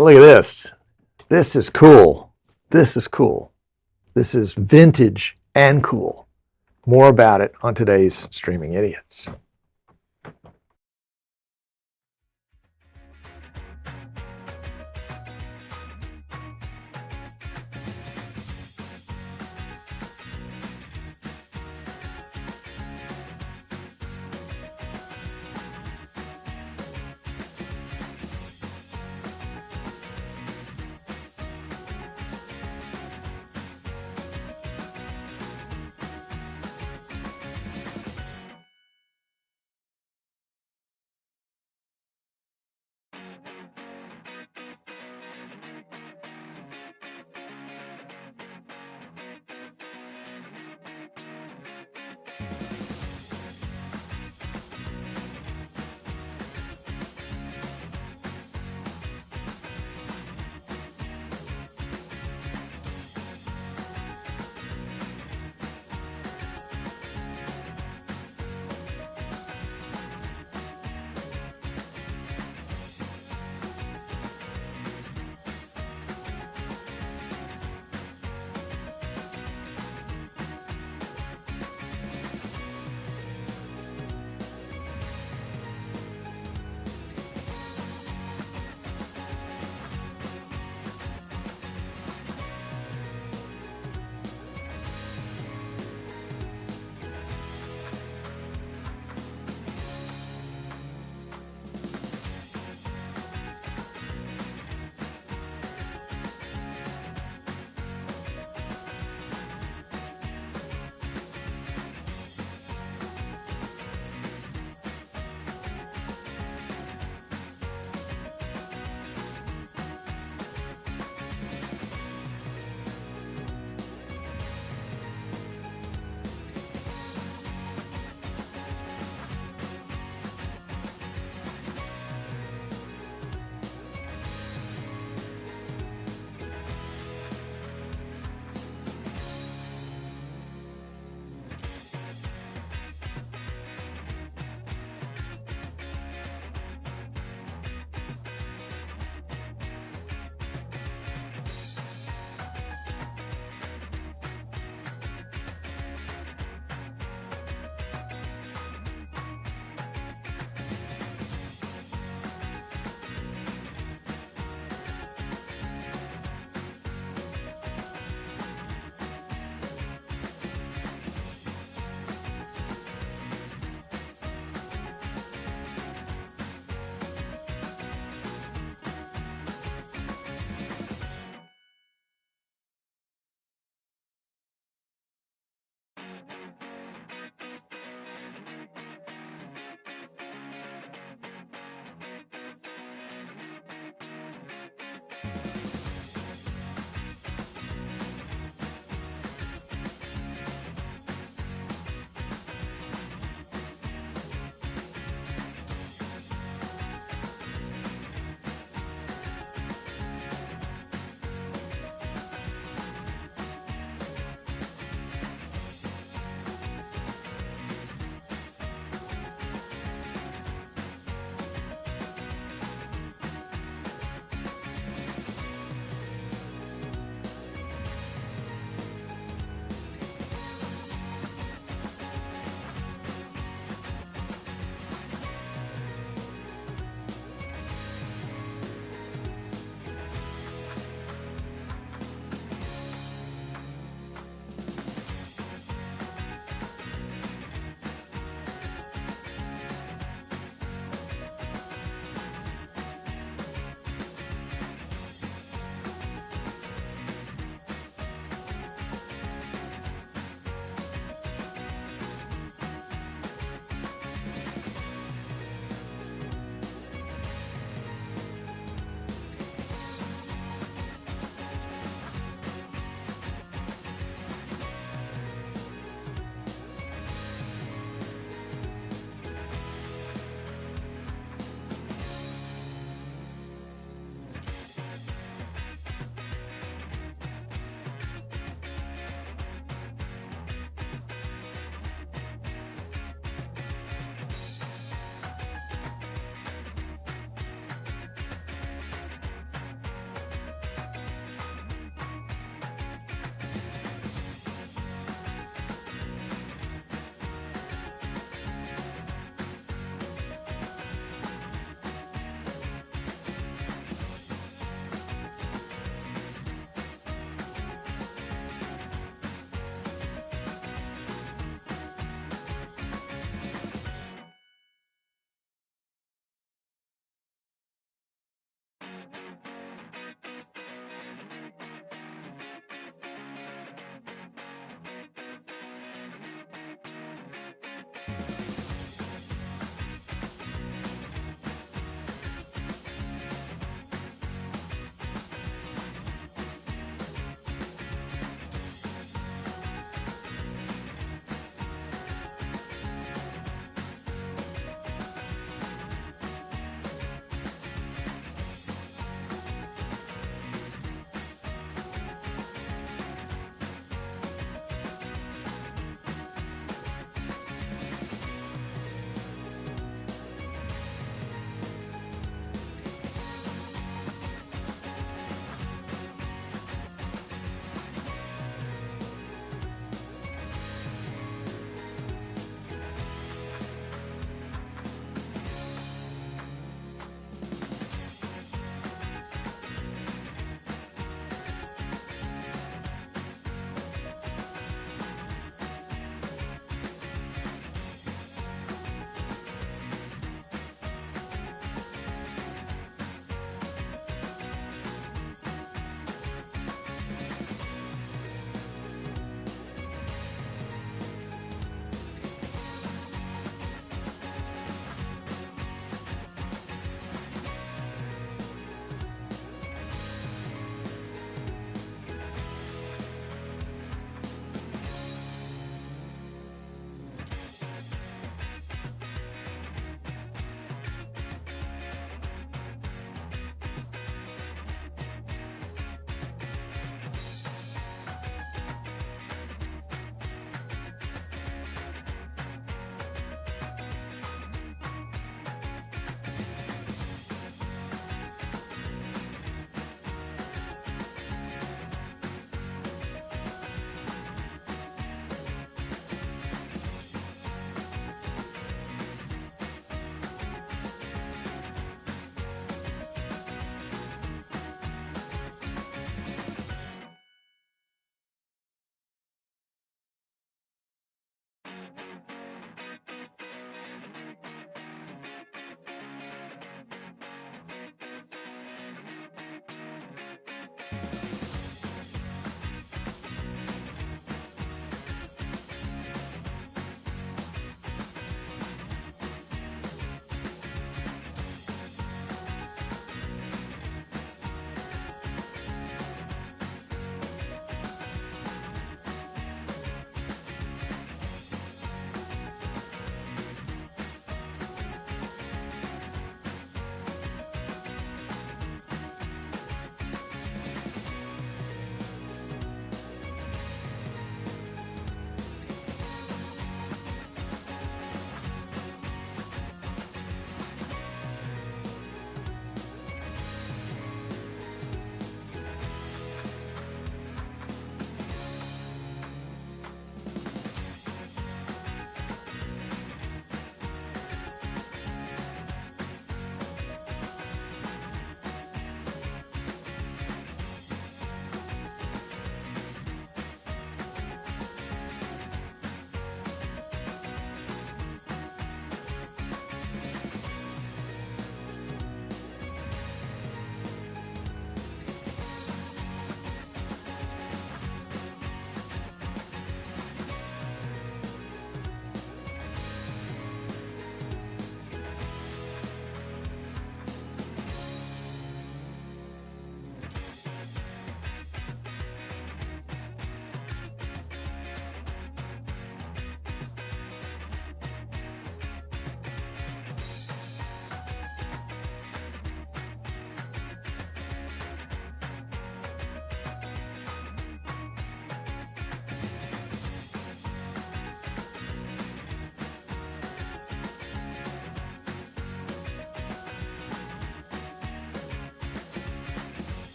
Look at this. This is cool. This is cool. This is vintage and cool. More about it on today's Streaming Idiots.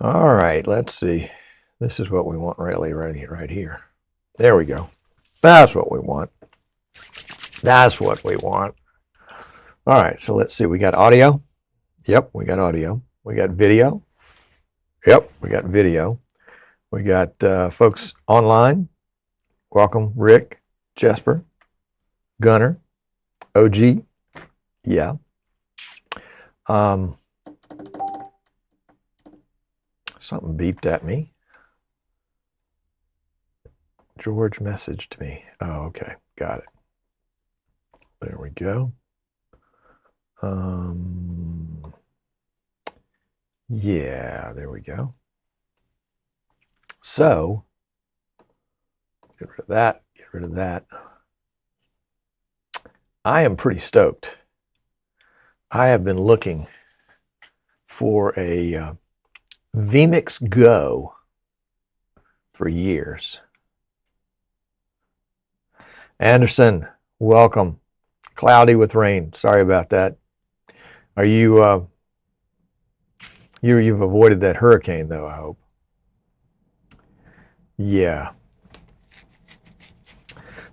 All right, let's see. This is what we want really right here. There we go. That's what we want. That's what we want. All right, so let's see. We got audio. Yep, we got audio. We got video. Yep, we got video. We got folks online. Welcome, Rick, Jesper, Gunner, OG. Yeah. Something beeped at me. George messaged me. Oh, okay. Got it. There we go. Yeah, there we go. So, get rid of that. Get rid of that. I am pretty stoked. I have been looking for a vMix Go for years. Anderson, welcome. Cloudy with rain. Sorry about that. Are you you've avoided that hurricane though, I hope. Yeah.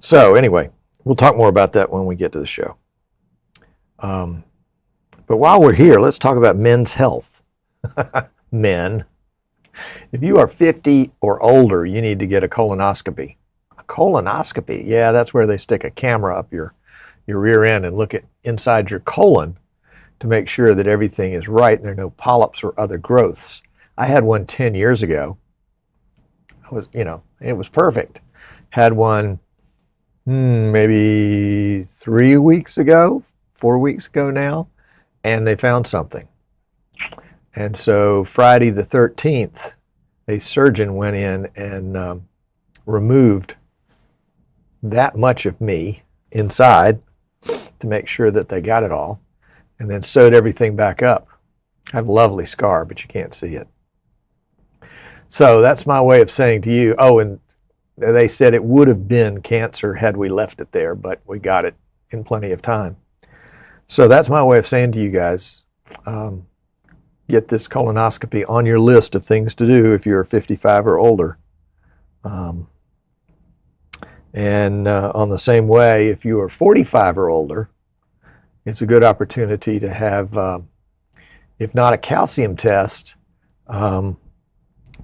So anyway, we'll talk more about that when we get to the show. But while we're here, let's talk about men's health. Men, if you are 50 or older, you need to get a colonoscopy. A colonoscopy? Yeah, that's where they stick a camera up your rear end and look at inside your colon to make sure that everything is right and there are no polyps or other growths. I had one 10 years ago. It was perfect. Had one maybe 3 weeks ago, 4 weeks ago now, and they found something. And so Friday the 13th, a surgeon went in and removed that much of me inside to make sure that they got it all, and then sewed everything back up. I have a lovely scar, but you can't see it. So that's my way of saying to you, oh, and they said it would have been cancer had we left it there, but we got it in plenty of time. So that's my way of saying to you guys, get this colonoscopy on your list of things to do if you're 55 or older. And on the same way, if you are 45 or older, it's a good opportunity to have, if not a calcium test,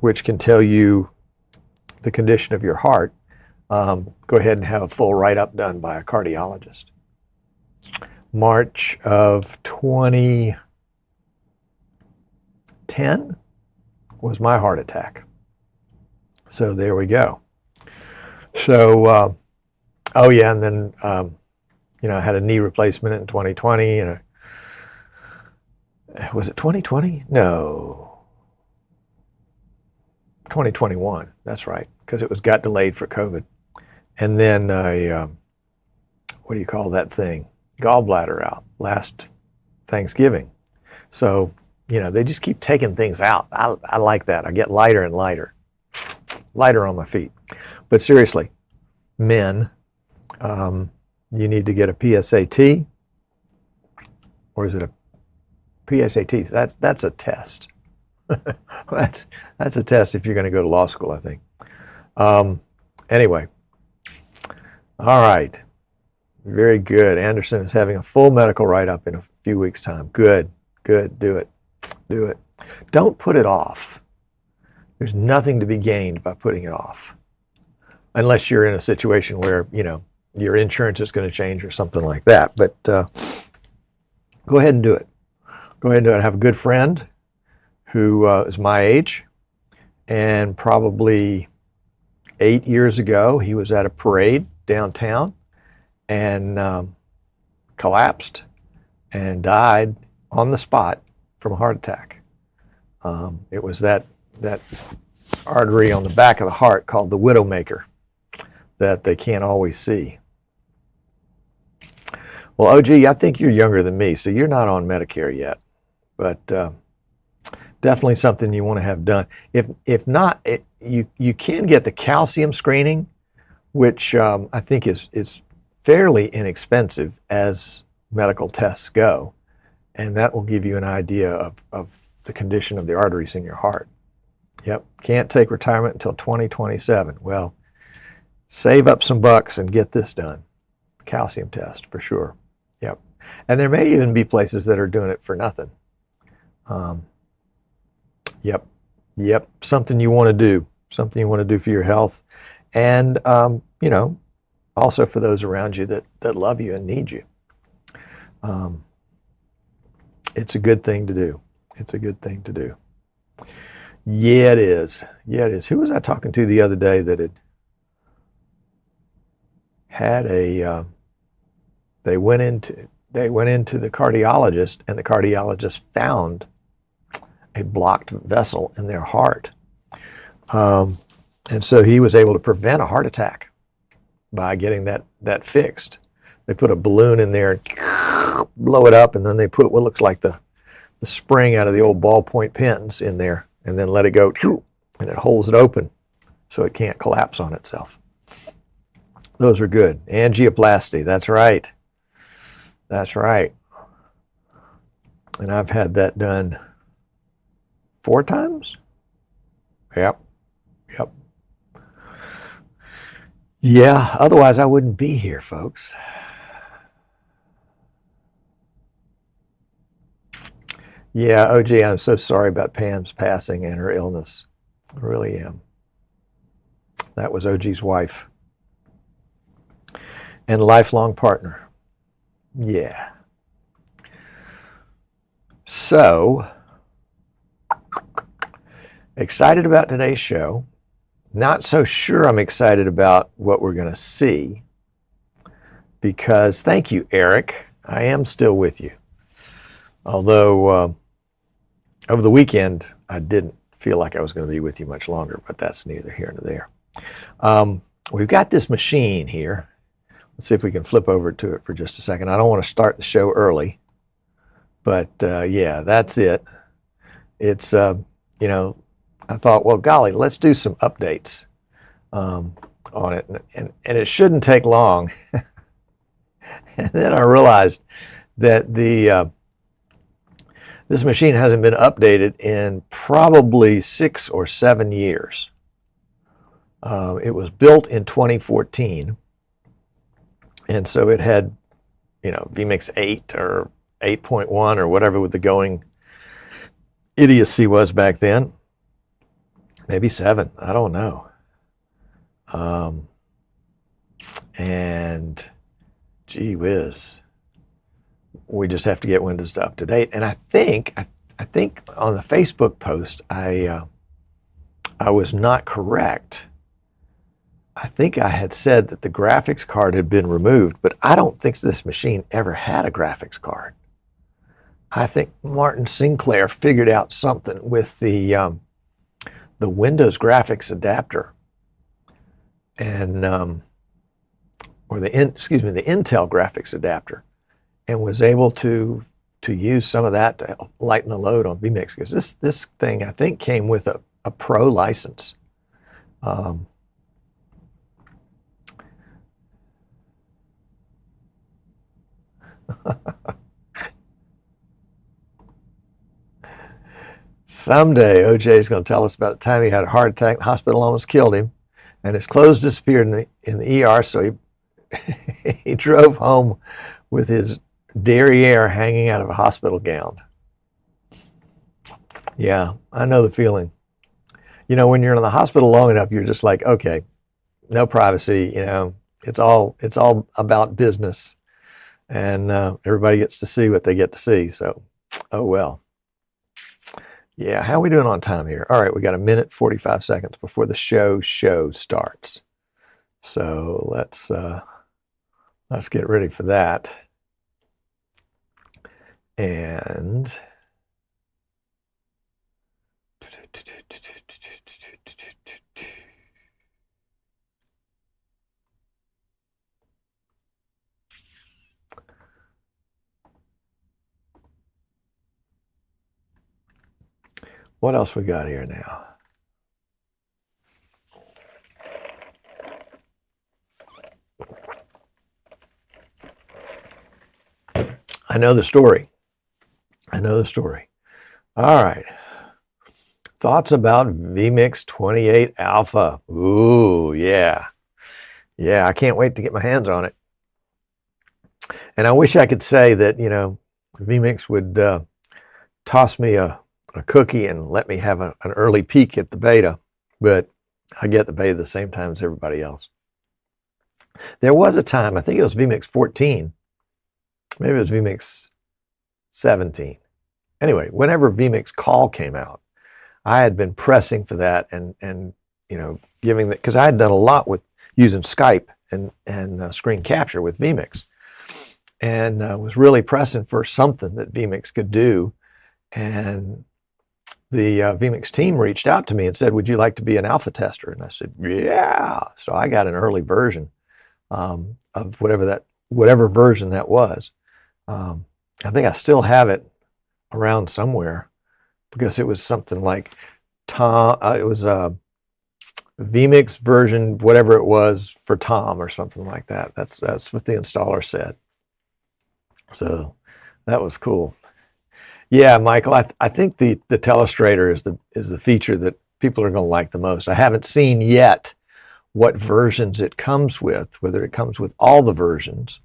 which can tell you the condition of your heart, go ahead and have a full write-up done by a cardiologist. March of 2010 was my heart attack. So there we go. So, oh yeah, and then, I had a knee replacement in 2020. And was it 2020? No. 2021, that's right, because it got delayed for COVID. And then what do you call that thing? Gallbladder out last Thanksgiving. So, they just keep taking things out. I like that. I get lighter and lighter on my feet. But seriously, men, you need to get a PSAT, or is it a PSAT? That's a test. that's a test if you're going to go to law school, I think. Anyway, all right, very good. Anderson is having a full medical write-up in a few weeks' time. Good, do it. Don't put it off. There's nothing to be gained by putting it off, unless you're in a situation where, your insurance is going to change or something like that. But go ahead and do it. Go ahead and do it. I have a good friend who is my age, and probably 8 years ago, he was at a parade downtown and collapsed and died on the spot from a heart attack. It was that artery on the back of the heart called the widowmaker that they can't always see. Well, OG, I think you're younger than me, so you're not on Medicare yet, but definitely something you want to have done. If not, you can get the calcium screening, which I think is fairly inexpensive as medical tests go, and that will give you an idea of the condition of the arteries in your heart. Yep. Can't take retirement until 2027. Well, save up some bucks and get this done. Calcium test for sure. Yep. And there may even be places that are doing it for nothing. Yep. Yep. Something you want to do. Something you want to do for your health. And, you know, also for those around you that love you and need you. It's a good thing to do. It's a good thing to do. Yeah, it is. Yeah, it is. Who was I talking to the other day that had a, they went into the cardiologist, and the cardiologist found a blocked vessel in their heart. And so he was able to prevent a heart attack by getting that fixed. They put a balloon in there and blow it up, and then they put what looks like the spring out of the old ballpoint pens in there, and then let it go, and it holds it open so it can't collapse on itself. Those are good. Angioplasty, that's right. That's right. And I've had that done 4 times? Yep. Yep. Yeah, otherwise I wouldn't be here, folks. Yeah, OG, I'm so sorry about Pam's passing and her illness. I really am. That was OG's wife and lifelong partner. Yeah. So, excited about today's show. Not so sure I'm excited about what we're going to see, because thank you, Eric. I am still with you. Although over the weekend, I didn't feel like I was going to be with you much longer, but that's neither here nor there. We've got this machine here. Let's see if we can flip over to it for just a second. I don't want to start the show early, but yeah, that's it. It's, you know, I thought, well, golly, let's do some updates on it. And it shouldn't take long. And then I realized that this machine hasn't been updated in probably 6 or 7 years. It was built in 2014. And so it had, you know, vMix 8 or 8.1 or whatever with the going idiocy was back then. Maybe 7, I don't know. And gee whiz, we just have to get Windows up to date. And I think on the Facebook post, I was not correct. I think I had said that the graphics card had been removed, but I don't think this machine ever had a graphics card. I think Martin Sinclair figured out something with the Windows graphics adapter, and or the Intel graphics adapter, and was able to use some of that to lighten the load on vMix, because this thing I think came with a pro license. Someday OJ is going to tell us about the time he had a heart attack, the hospital almost killed him, and his clothes disappeared in the ER, so he drove home with his derriere hanging out of a hospital gown. Yeah, I know the feeling. You know, when you're in the hospital long enough, you're just like, okay, no privacy, you know, it's all about business, and everybody gets to see what they get to see, so oh well. Yeah, how are we doing on time here? All right, we got 1 minute 45 seconds before the show starts. So let's get ready for that. And what else we got here now? I know the story. All right. Thoughts about vMix 28 Alpha. Ooh, yeah. Yeah, I can't wait to get my hands on it. And I wish I could say that, vMix would toss me a cookie and let me have an early peek at the beta, but I get the beta the same time as everybody else. There was a time, I think it was vMix 14, maybe it was vMix 17. Anyway, whenever vMix Call came out, I had been pressing for that and giving that, because I had done a lot with using Skype and screen capture with vMix, and was really pressing for something that vMix could do. And the vMix team reached out to me and said, would you like to be an alpha tester? And I said, yeah. So I got an early version of whatever version that was. I think I still have it around somewhere, because it was something like it was a vMix version, whatever it was for Tom or something like that. That's what the installer said. So that was cool. Yeah, Michael, I think the telestrator is the feature that people are going to like the most. I haven't seen yet what versions it comes with, whether it comes with all the versions.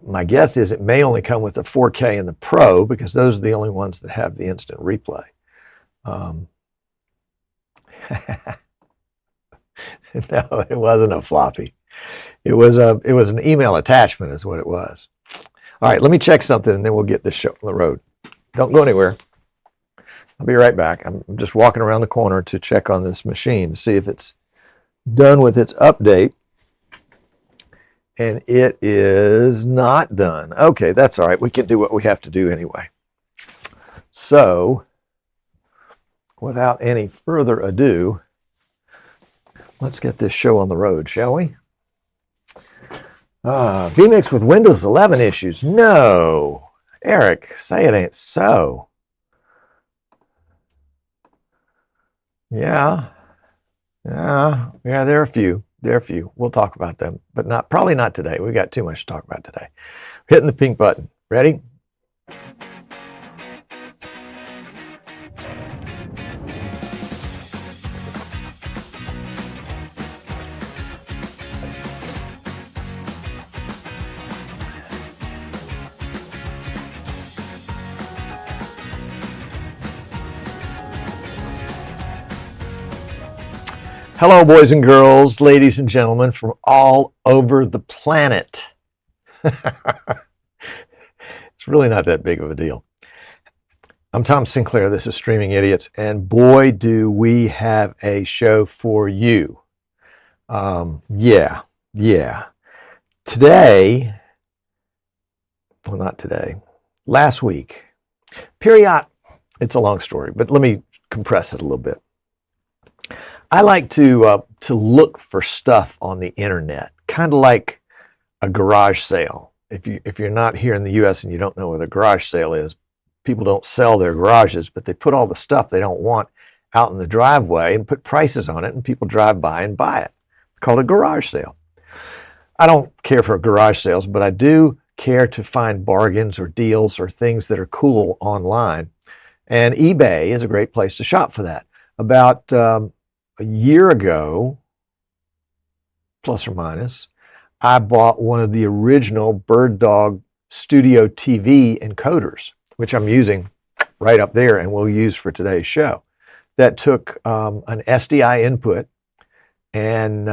My guess is it may only come with the 4K and the Pro, because those are the only ones that have the instant replay. No, it wasn't a floppy. It was an email attachment is what it was. All right, let me check something and then we'll get this show on the road. Don't go anywhere. I'll be right back. I'm just walking around the corner to check on this machine to see if it's done with its update. And it is not done. Okay, that's all right. We can do what we have to do anyway. So, without any further ado, let's get this show on the road, shall we? vMix with Windows 11 issues. No. Eric, say it ain't so. Yeah, there are a few. We'll talk about them, but probably not today. We've got too much to talk about today. Hitting the pink button. Ready? Hello, boys and girls, ladies and gentlemen from all over the planet. It's really not that big of a deal. I'm Tom Sinclair. This is Streaming Idiots, and boy, do we have a show for you. Yeah. Today, well, not today, last week, it's a long story, but let me compress it a little bit. I like to look for stuff on the internet, kind of like a garage sale. If you're not here in the U.S. and you don't know what a garage sale is, people don't sell their garages, but they put all the stuff they don't want out in the driveway and put prices on it, and people drive by and buy it. It's called a garage sale. I don't care for garage sales, but I do care to find bargains or deals or things that are cool online. And eBay is a great place to shop for that. About a year ago, plus or minus, I bought one of the original Bird Dog Studio TV encoders, which I'm using right up there and we'll use for today's show. That took an SDI input and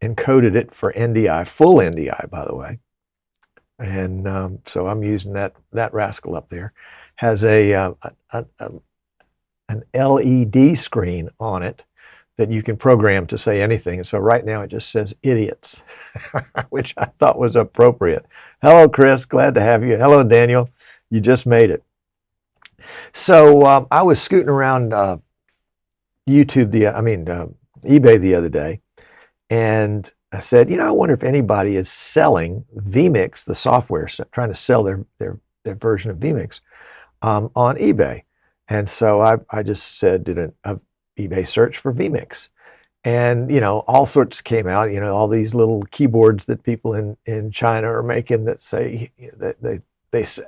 encoded it for NDI, full NDI, by the way. And so I'm using that rascal up there. Has an LED screen on it that you can program to say anything. And so right now it just says idiots, which I thought was appropriate. Hello, Chris. Glad to have you. Hello, Daniel. You just made it. So I was scooting around eBay the other day, and I said, I wonder if anybody is selling vMix, the software, trying to sell their version of vMix on eBay. And so I just said, did an eBay search for vMix, and all sorts came out. All these little keyboards that people in China are making that say that they say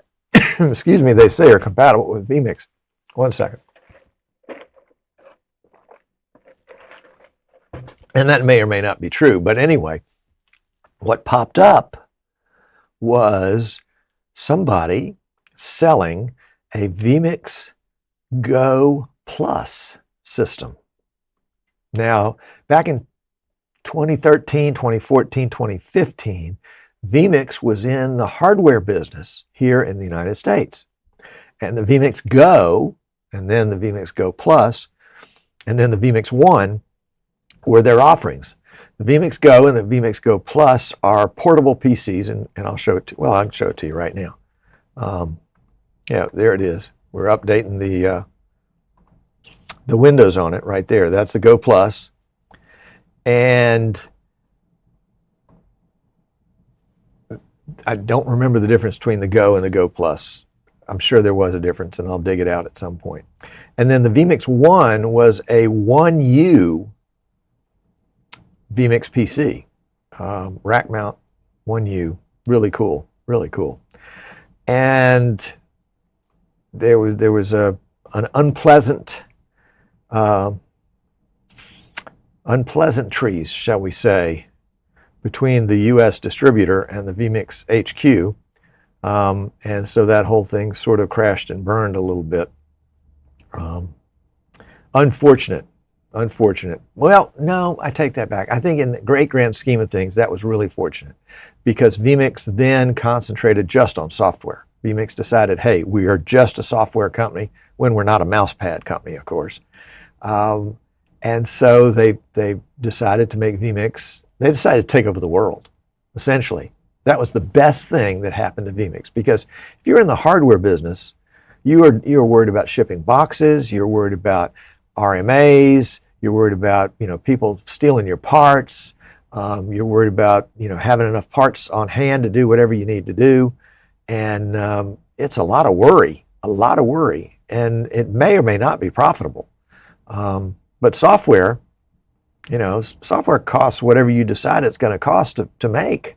excuse me, they say are compatible with vMix. 1 second. And that may or may not be true, but anyway, what popped up was somebody selling a vMix Go Plus system. Now, back in 2013, 2014, 2015, vMix was in the hardware business here in the United States. And the vMix Go, and then the vMix Go Plus, and then the vMix One were their offerings. The vMix Go and the vMix Go Plus are portable PCs, and I'll show it to, well, I can show it to you right now. Yeah, there it is. We're updating the windows on it right there. That's the Go Plus. And I don't remember the difference between the Go and the Go Plus. I'm sure there was a difference, and I'll dig it out at some point. And then the vMix One was a 1U vMix PC, rack mount 1U, really cool, really cool. And there was an unpleasantries, shall we say, between the U.S. distributor and the vMix HQ, and so that whole thing sort of crashed and burned a little bit. Unfortunate. Well, no, I take that back. I think in the great grand scheme of things, that was really fortunate, because vMix then concentrated just on software. vMix decided, hey, we are just a software company, when we're not a mousepad company, of course. And so they decided to make vMix, they decided to take over the world, essentially. That was the best thing that happened to vMix, because if you're in the hardware business, you're worried about shipping boxes, you're worried about RMAs, you're worried about, people stealing your parts, you're worried about, having enough parts on hand to do whatever you need to do. And it's a lot of worry, and it may or may not be profitable. But software, software costs whatever you decide it's going to cost to make.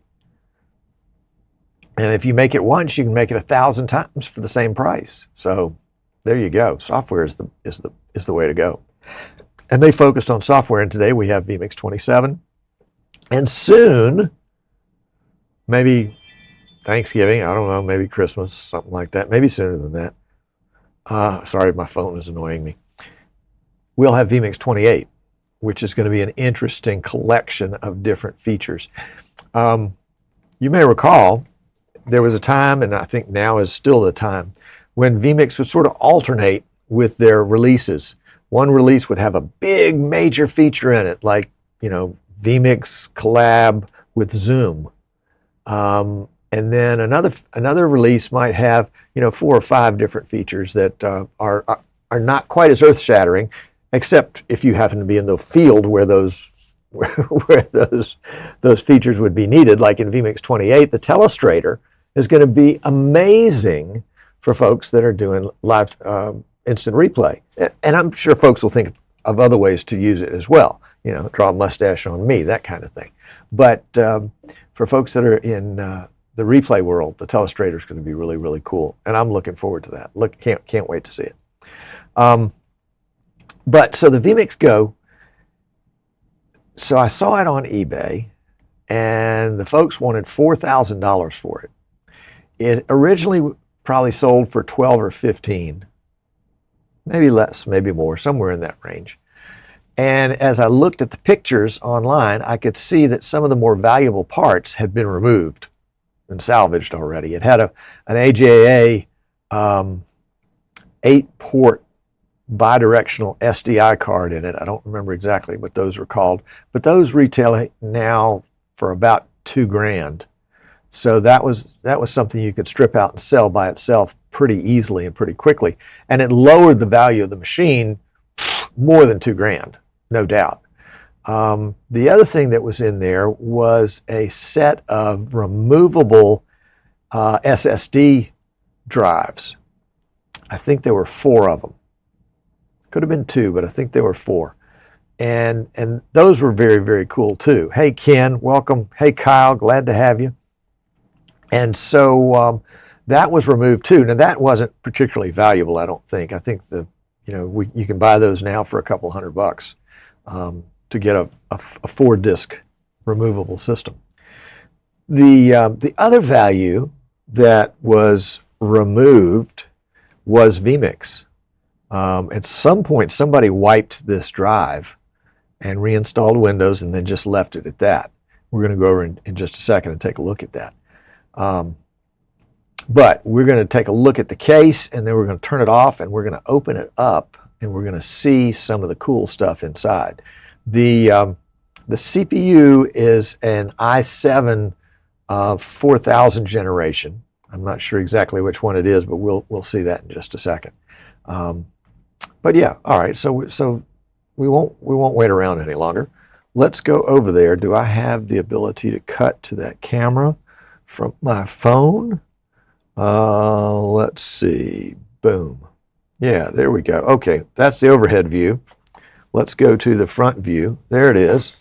And if you make it once, you can make it 1,000 times for the same price. So there you go. Software is the way to go. And they focused on software, and today we have vMix 27. And soon, maybe Thanksgiving, I don't know, maybe Christmas, something like that, maybe sooner than that. Sorry, my phone is annoying me. We'll have vMix 28, which is going to be an interesting collection of different features. You may recall, there was a time, and I think now is still the time, when vMix would sort of alternate with their releases. One release would have a big major feature in it, like, vMix collab with Zoom. And then another release might have, 4 or 5 different features that are not quite as earth-shattering, except if you happen to be in the field where those features would be needed. Like in vMix 28, the telestrator is going to be amazing for folks that are doing live instant replay. And I'm sure folks will think of other ways to use it as well. Draw a mustache on me, that kind of thing. But for folks that are in the replay world, the telestrator is going to be really, really cool. And I'm looking forward to that. Can't wait to see it. But so the vMix Go, so I saw it on eBay, and the folks wanted $4,000 for it. It originally probably sold for 12 or 15, maybe less, maybe more, somewhere in that range. And as I looked at the pictures online, I could see that some of the more valuable parts had been removed and salvaged already. It had an AJA 8-port bidirectional SDI card in it. I don't remember exactly what those were called, but those retail now for about $2,000. So that was something you could strip out and sell by itself pretty easily and pretty quickly. And it lowered the value of the machine more than $2,000, no doubt. The other thing that was in there was a set of removable SSD drives. I think there were 4 of them. Could have been 2, but I think there were 4. And those were very, very cool too. Hey, Ken, welcome. Hey, Kyle, glad to have you. And so that was removed too. Now that wasn't particularly valuable, I don't think. I think you can buy those now for a couple $100 to get a 4-disc removable system. The other value that was removed was vMix. At some point, somebody wiped this drive and reinstalled Windows and then just left it at that. We're going to go over in just a second and take a look at that. But we're going to take a look at the case, and then we're going to turn it off, and we're going to open it up, and we're going to see some of the cool stuff inside. The CPU is an i7 4000 generation. I'm not sure exactly which one it is, but we'll see that in just a second. But yeah, all right. So we won't wait around any longer. Let's go over there. Do I have the ability to cut to that camera from my phone? Let's see. Boom. Yeah, there we go. Okay, that's the overhead view. Let's go to the front view. There it is.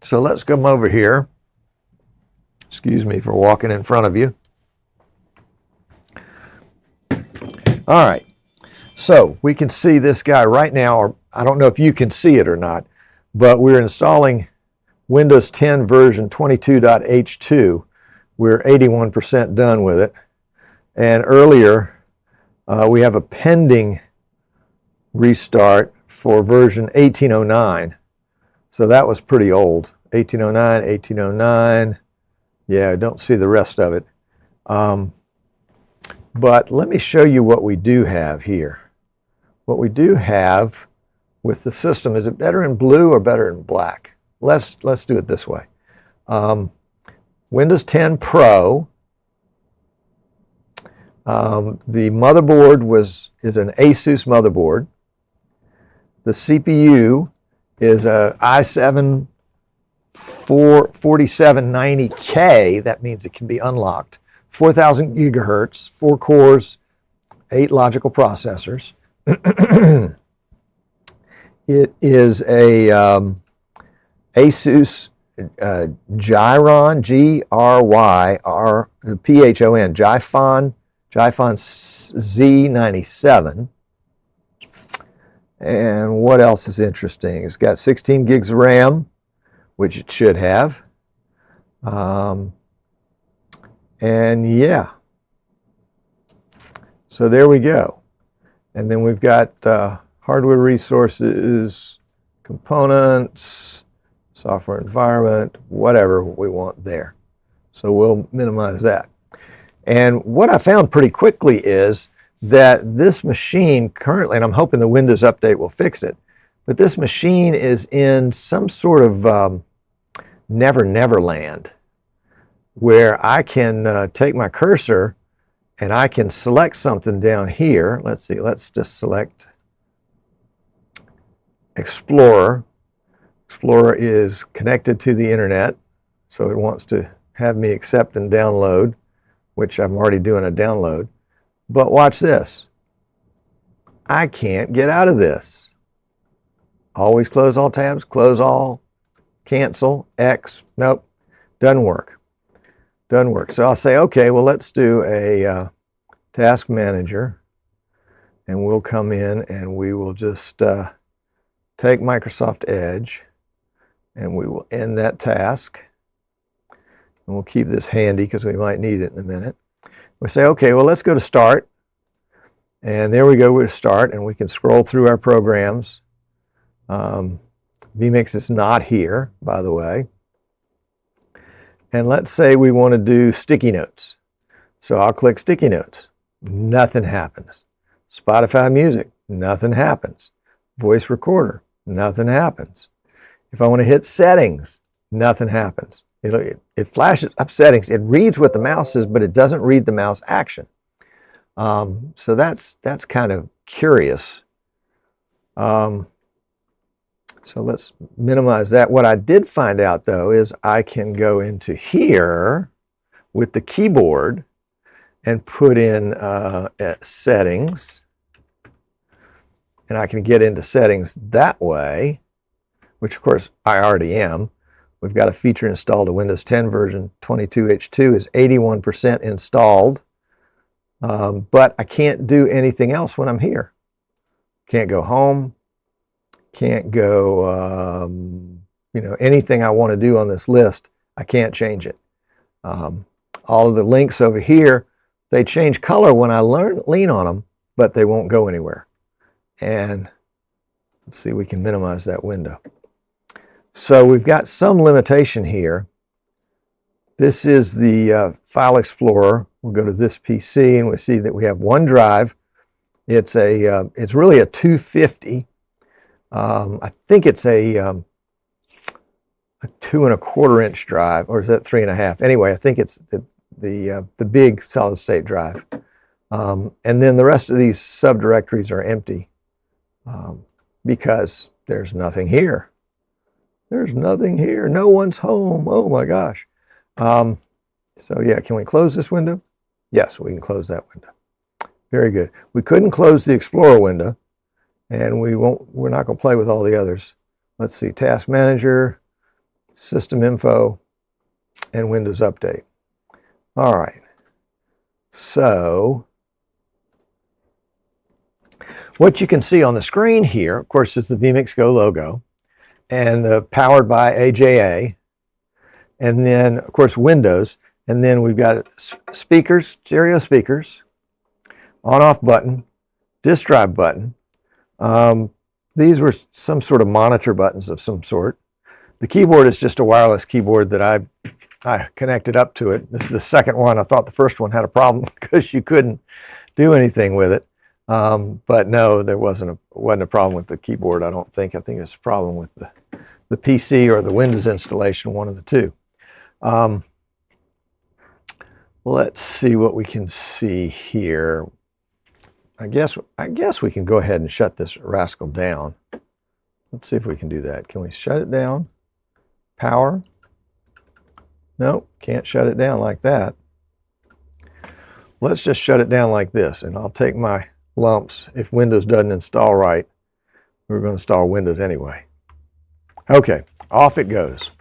So let's come over here. Excuse me for walking in front of you. All right. So we can see this guy right now, or I don't know if you can see it or not, but we're installing Windows 10 version 22.h2. We're 81% done with it. And earlier, we have a pending restart for version 1809. So that was pretty old. 1809, 1809. Yeah, I don't see the rest of it. But let me show you what we do have here. What we do have with the system, is it better in blue or better in black? Let's do it this way. Windows 10 Pro. The motherboard is an Asus motherboard. The CPU is a i7 4790K. That means it can be unlocked. 4000 gigahertz, 4 cores, 8 logical processors. It is a Asus Gyron, G-R-Y-R-P-H-O-N, Gyphon Z97. And what else is interesting? It's got 16 gigs of RAM, which it should have. And yeah, so there we go. And then we've got hardware resources, components, software environment, whatever we want there. So we'll minimize that. And what I found pretty quickly is that this machine currently, and I'm hoping the Windows update will fix it, but this machine is in some sort of never land, where I can take my cursor and I can select something down here. Let's see, let's just select Explorer. Explorer is connected to the internet, so it wants to have me accept and download, which I'm already doing a download. But watch this. I can't get out of this. Always close all tabs, close all, cancel, X, nope, doesn't work. Doesn't work. So I'll say, okay, well, let's do a task manager, and we'll come in and we will just take Microsoft Edge, and we will end that task. And we'll keep this handy because we might need it in a minute. We say, okay, well, let's go to Start. And there we go, we're to Start, and we can scroll through our programs. vMix is not here, by the way. And let's say we want to do sticky notes. So I'll click sticky notes. Nothing happens. Spotify music, nothing happens. Voice recorder, nothing happens. If I want to hit settings, nothing happens. It flashes up settings. It reads what the mouse is, but it doesn't read the mouse action. So that's kind of curious. So let's minimize that. What I did find out, though, is I can go into here with the keyboard and put in settings. And I can get into settings that way, which, of course, I already am. We've got a feature installed. A Windows 10 version 22H2 is 81% installed. but I can't do anything else when I'm here. Can't go home, can't go, anything I want to do on this list, I can't change it. All of the links over here, they change color when I lean on them, but they won't go anywhere. And let's see, we can minimize that window. So we've got some limitation here. This is the File Explorer. We'll go to this PC and we see that we have one drive. It's really a 250. I think it's a 2 1/4 inch drive, or is that 3 1/2? Anyway, I think it's the big solid state drive. And then the rest of these subdirectories are empty because there's nothing here. There's nothing here. No one's home. Oh my gosh. So yeah, can we close this window? Yes, we can close that window. Very good. We couldn't close the Explorer window, and we're not going to play with all the others. Let's see, Task Manager, System Info, and Windows Update. All right. So what you can see on the screen here, of course, is the vMix Go logo and the powered by AJA, and then of course Windows, and then we've got speakers, stereo speakers, on-off button, disk drive button. These were some sort of monitor buttons of some sort. The keyboard is just a wireless keyboard that I connected up to it. This is the second one. I thought the first one had a problem because you couldn't do anything with it. But no, there wasn't a problem with the keyboard, I don't think. I think it's a problem with the PC or the Windows installation, one of the two. Let's see what we can see here. I guess we can go ahead and shut this rascal down. Let's see if we can do that. Can we shut it down? Power? Nope, can't shut it down like that. Let's just shut it down like this, and I'll take my lumps. If Windows doesn't install right, we're going to install Windows anyway. Okay, off it goes.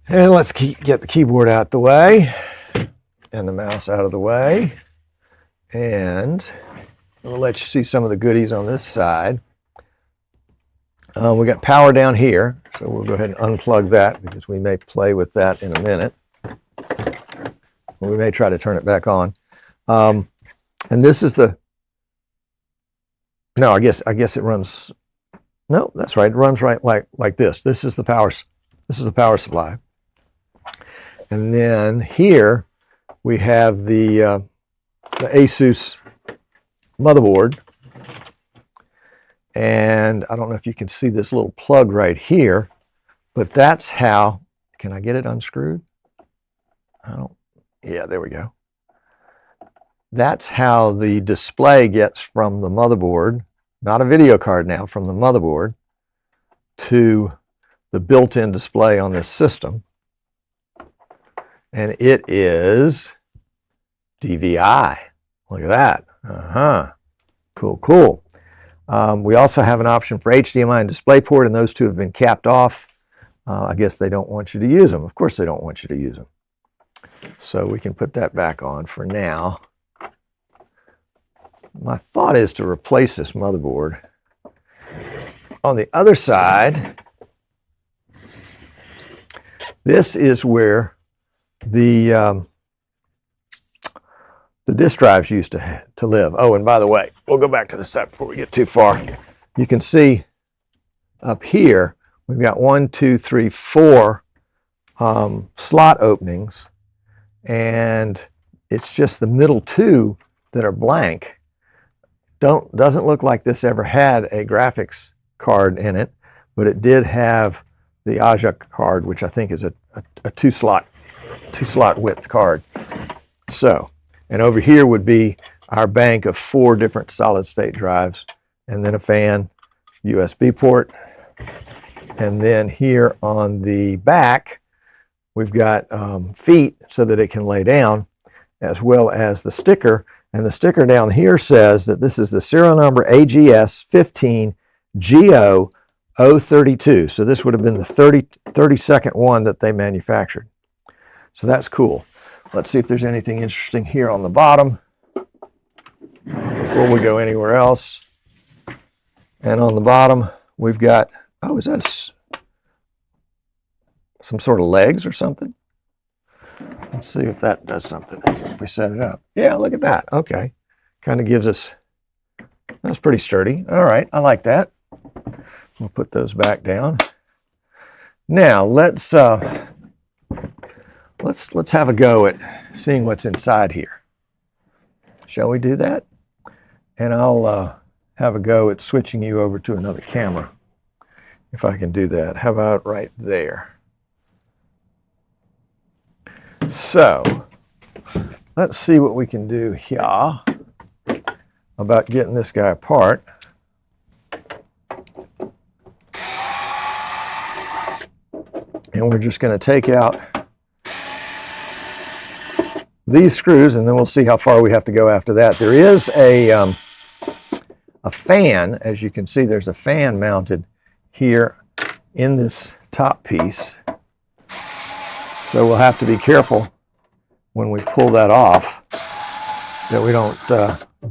And let's get the keyboard out the way and the mouse out of the way. And we'll let you see some of the goodies on this side. We got power down here, so we'll go ahead and unplug that because we may play with that in a minute. We may try to turn it back on. And this is the, no, I guess it runs, no, that's right, it runs right like this. This is the power supply. And then here we have the Asus motherboard, and I don't know if you can see this little plug right here, but that's how, can I get it unscrewed? Yeah, there we go. That's how the display gets from the motherboard, not a video card now, from the motherboard to the built-in display on this system. And it is DVI. Look at that. Cool, cool. We also have an option for HDMI and DisplayPort, and those two have been capped off. I guess they don't want you to use them. Of course they don't want you to use them. So we can put that back on for now. My thought is to replace this motherboard. On the other side, this is where the disk drives used to live. Oh, and by the way, we'll go back to the set before we get too far. You can see up here, we've got 1, 2, 3, 4 slot openings, and it's just the middle two that are blank. Doesn't look like this ever had a graphics card in it, but it did have the Aja card, which I think is a two slot width card. So, and over here would be our bank of 4 different solid state drives, and then a fan, USB port. And then here on the back, we've got feet so that it can lay down, as well as the sticker. And the sticker down here says that this is the serial number AGS 15GO032. So this would have been the 32nd one that they manufactured. So that's cool. Let's see if there's anything interesting here on the bottom before we go anywhere else. And on the bottom, we've got, oh, is that some sort of legs or something? Let's see if that does something, if we set it up. Yeah, look at that. Okay. Kind of gives us, that's pretty sturdy. All right, I like that. We'll put those back down. Now, let's have a go at seeing what's inside here. Shall we do that? And I'll have a go at switching you over to another camera, if I can do that. How about right there? So, let's see what we can do here about getting this guy apart. And we're just going to take out these screws, and then we'll see how far we have to go after that. There is a fan. As you can see, there's a fan mounted here in this top piece. So we'll have to be careful when we pull that off that we don't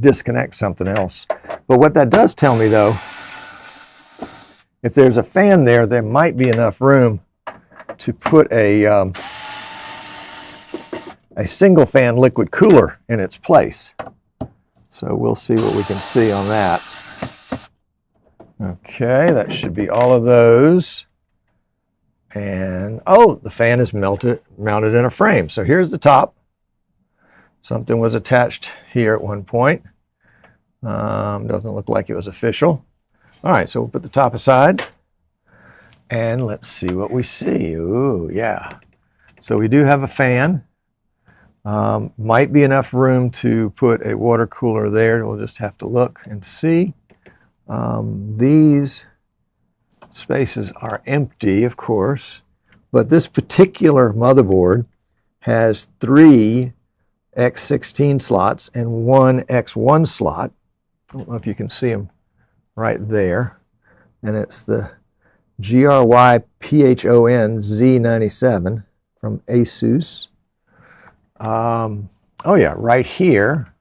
disconnect something else. But what that does tell me, though, if there's a fan there, there might be enough room to put a single fan liquid cooler in its place. So we'll see what we can see on that. Okay, that should be all of those. And oh, the fan is mounted in a frame. So here's the top. Something was attached here at one point. Doesn't look like it was official. All right, so we'll put the top aside. And let's see what we see. Ooh, yeah. So we do have a fan. Might be enough room to put a water cooler there. We'll just have to look and see. These spaces are empty, of course, but this particular motherboard has 3 X16 slots and 1 X1 slot. I don't know if you can see them right there. And it's the GRYPHON Z97 from Asus. Oh yeah, right here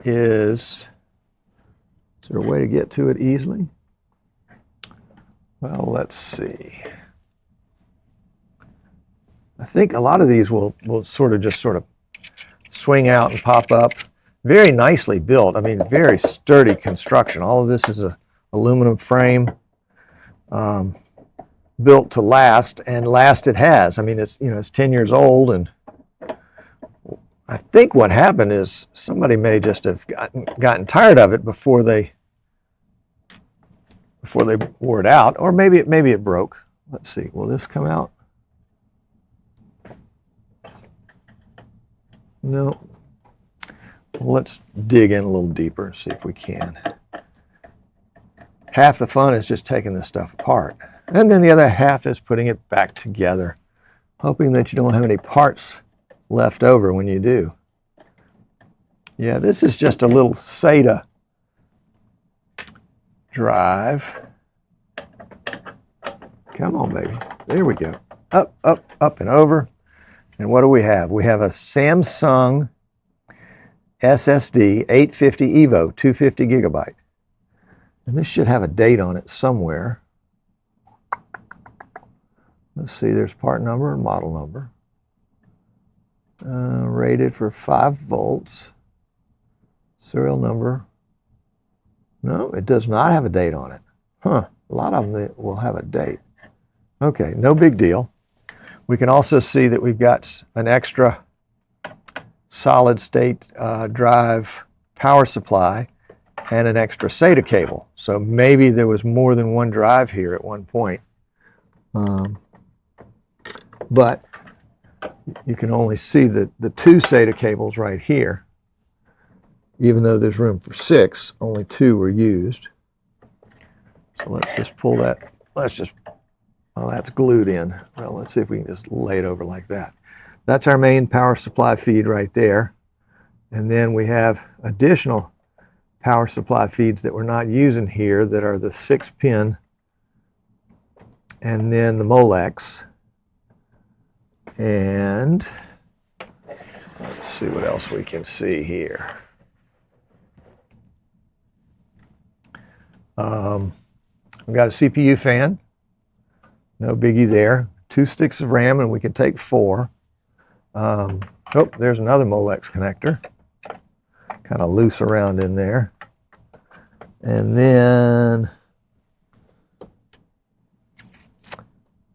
is there a way to get to it easily? Well, let's see. I think a lot of these will sort of swing out and pop up. Very nicely built. I mean, very sturdy construction. All of this is a aluminum frame, built to last, and last it has. I mean, it's 10 years old, and I think what happened is somebody may just have gotten tired of it before they wore it out, or maybe it broke. Let's see. Will this come out? No. Well, let's dig in a little deeper and see if we can. Half the fun is just taking this stuff apart, and then the other half is putting it back together, hoping that you don't have any parts left over when you do. Yeah, this is just a little SATA drive. Come on, baby. There we go. Up, up, up, and over. And what do we have? We have a Samsung SSD 850 EVO, 250 gigabyte. And this should have a date on it somewhere. Let's see, there's part number and model number. Rated for 5 volts. Serial number. No, it does not have a date on it. Huh, a lot of them will have a date. Okay, no big deal. We can also see that we've got an extra solid state drive power supply and an extra SATA cable. So maybe there was more than one drive here at one point. But you can only see the 2 SATA cables right here. Even though there's room for 6, only 2 were used. So let's just pull that. Oh, that's glued in. Well, let's see if we can just lay it over like that. That's our main power supply feed right there. And then we have additional power supply feeds that we're not using here that are the 6-pin and then the Molex. And Let's see what else we can see here. We've got a CPU fan. No biggie there. 2 sticks of RAM, and we can take 4. Oh, there's another Molex connector. Kind of loose around in there. And then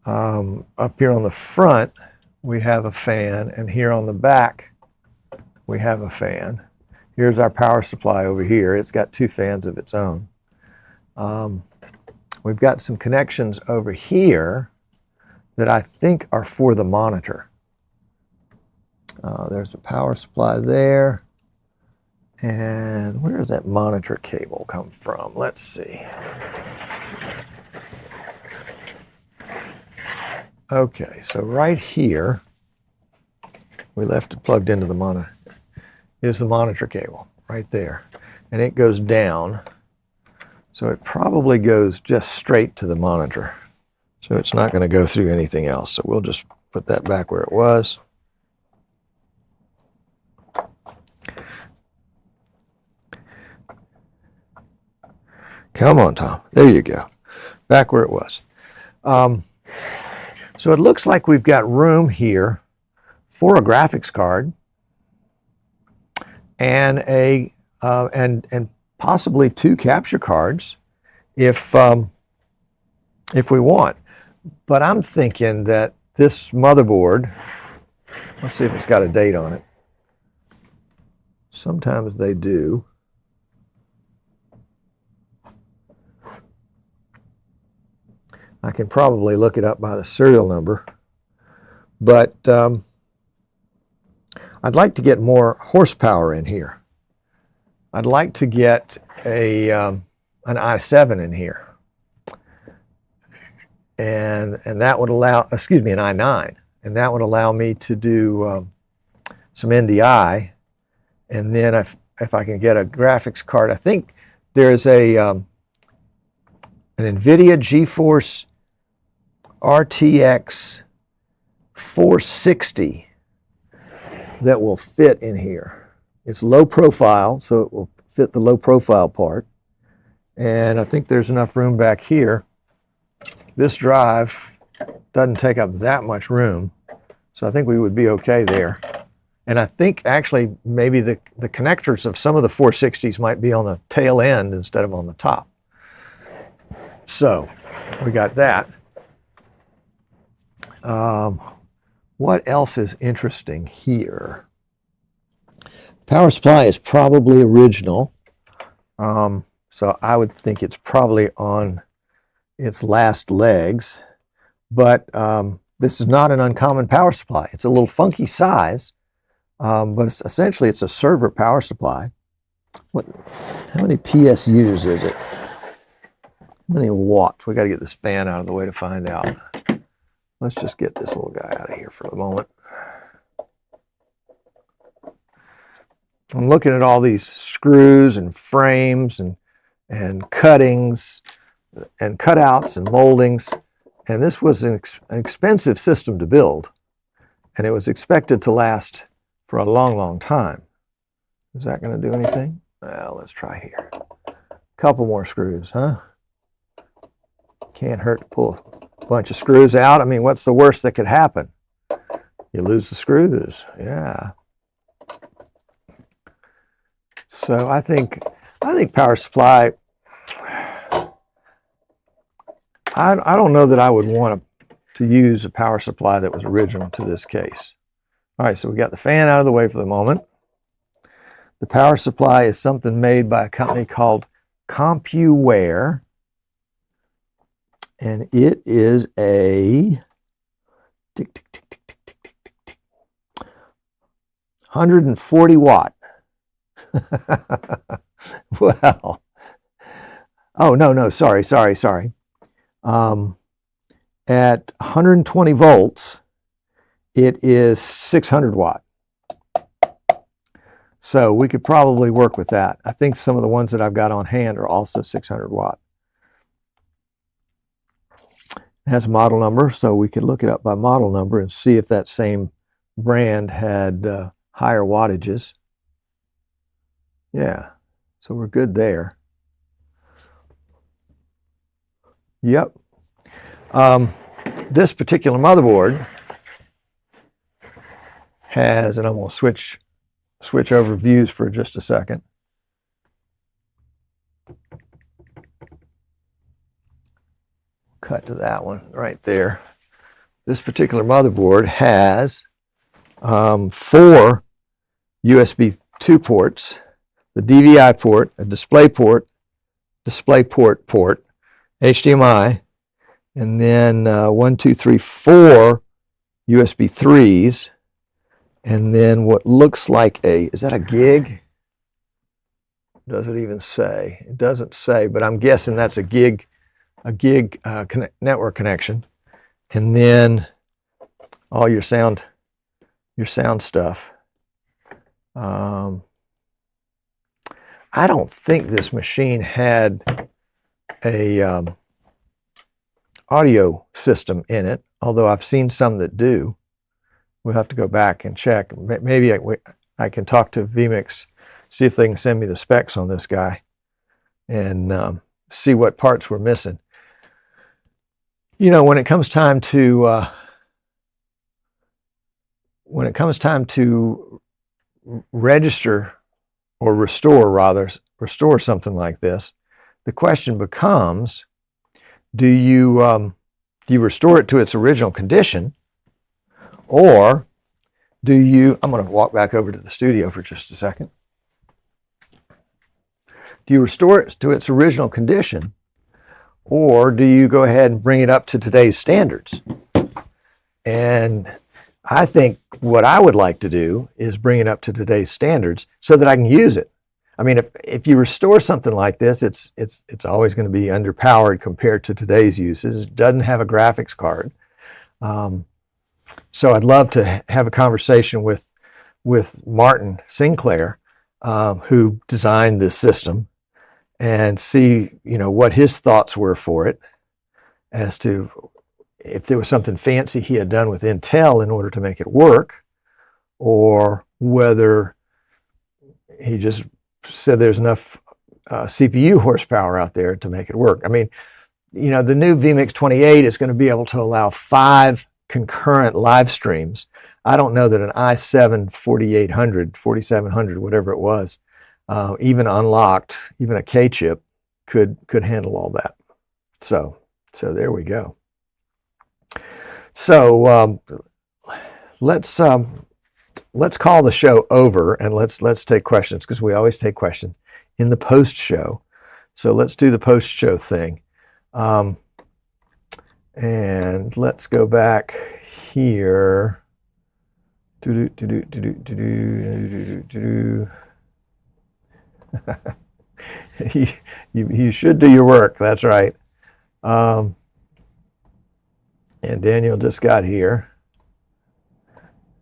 up here on the front, we have a fan, and here on the back, we have a fan. Here's our power supply over here. It's got 2 fans of its own. We've got some connections over here that I think are for the monitor. There's a power supply there. And where does that monitor cable come from? Let's see. Okay, so right here, we left it plugged into the monitor, is the monitor cable right there. And it goes down. So it probably goes just straight to the monitor. So it's not going to go through anything else. So we'll just put that back where it was. Come on, Tom. There you go. Back where it was. So it looks like we've got room here for a graphics card and and possibly 2 capture cards if we want. But I'm thinking that this motherboard, let's see if it's got a date on it. Sometimes they do. I can probably look it up by the serial number, but I'd like to get more horsepower in here. I'd like to get an i7 in here, and that would allow, excuse me, an i9, and that would allow me to do some NDI, and then if I can get a graphics card, I think there's an NVIDIA GeForce RTX 460 that will fit in here. It's low profile, so it will fit the low profile part. And I think there's enough room back here. This drive doesn't take up that much room, so I think we would be okay there. And I think actually maybe the connectors of some of the 460s might be on the tail end instead of on the top. So we got that. What else is interesting here? Power supply is probably original. So I would think it's probably on its last legs. But this is not an uncommon power supply. It's a little funky size, but essentially it's a server power supply. How many PSUs is it? How many watts? We got to get this fan out of the way to find out. Let's just get this little guy out of here for the moment. I'm looking at all these screws and frames and cuttings and cutouts and moldings. And this was an expensive system to build. And it was expected to last for a long, long time. Is that going to do anything? Well, let's try here. A couple more screws, huh? Can't hurt to pull a bunch of screws out. I mean, what's the worst that could happen? You lose the screws. Yeah. So I think power supply, I don't know that I would want to use a power supply that was original to this case. All right, so we got the fan out of the way for the moment. The power supply is something made by a company called CompuWare. And it is a 140 watt. Well, oh, no, sorry. At 120 volts, it is 600 watt. So we could probably work with that. I think some of the ones that I've got on hand are also 600 watt. It has a model number, so we could look it up by model number and see if that same brand had higher wattages. Yeah, so we're good there. Yep. This particular motherboard has, and I'm going to switch over views for just a second. Cut to that one right there. This particular motherboard has 4 USB 2 ports, the DVI port, a display port, HDMI, and then 1, 2, 3, 4 USB 3s, and then what looks like is that a gig? Does it even say? It doesn't say, but I'm guessing that's a gig network connection, and then all your sound stuff. I don't think this machine had a audio system in it, although I've seen some that do. We'll have to go back and check. Maybe I can talk to vMix, see if they can send me the specs on this guy, and see what parts we're missing. You know, when it comes time to register or restore something like this, the question becomes, do you restore it to its original condition, or do you, I'm going to walk back over to the studio for just a second. Do you restore it to its original condition, or do you go ahead and bring it up to today's standards? And I think what I would like to do is bring it up to today's standards so that I can use it. I mean, if you restore something like this, it's always going to be underpowered compared to today's uses. It doesn't have a graphics card. So I'd love to have a conversation with Martin Sinclair, who designed this system, and see, you know, what his thoughts were for it, as to if there was something fancy he had done with Intel in order to make it work, or whether he just said there's enough CPU horsepower out there to make it work. I mean, you know, the new vMix 28 is going to be able to allow 5 concurrent live streams. I don't know that an i7 4800, 4700, whatever it was, even unlocked, even a K chip could handle all that. So there we go. So let's call the show over, and let's take questions, because we always take questions in the post show. So let's do the post show thing, and let's go back here. You should do your work. That's right. And Daniel just got here,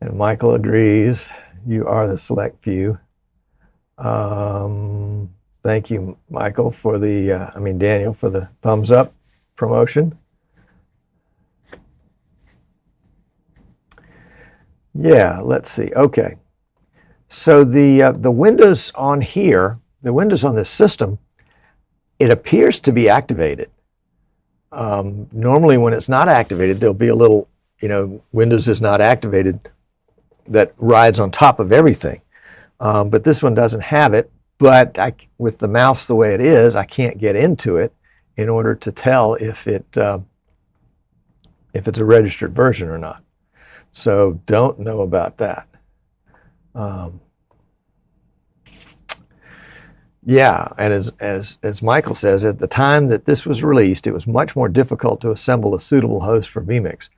and Michael agrees. You are the select few. Thank you, Michael, for the, Daniel, for the thumbs up promotion. Yeah, let's see. Okay. So the windows on here, the windows on this system, it appears to be activated. Normally when it's not activated, there'll be a little, Windows is not activated that rides on top of everything. But this one doesn't have it, but with the mouse the way it is, I can't get into it in order to tell if it's a registered version or not. So don't know about that. Yeah, and as Michael says, at the time that this was released, it was much more difficult to assemble a suitable host for vMix.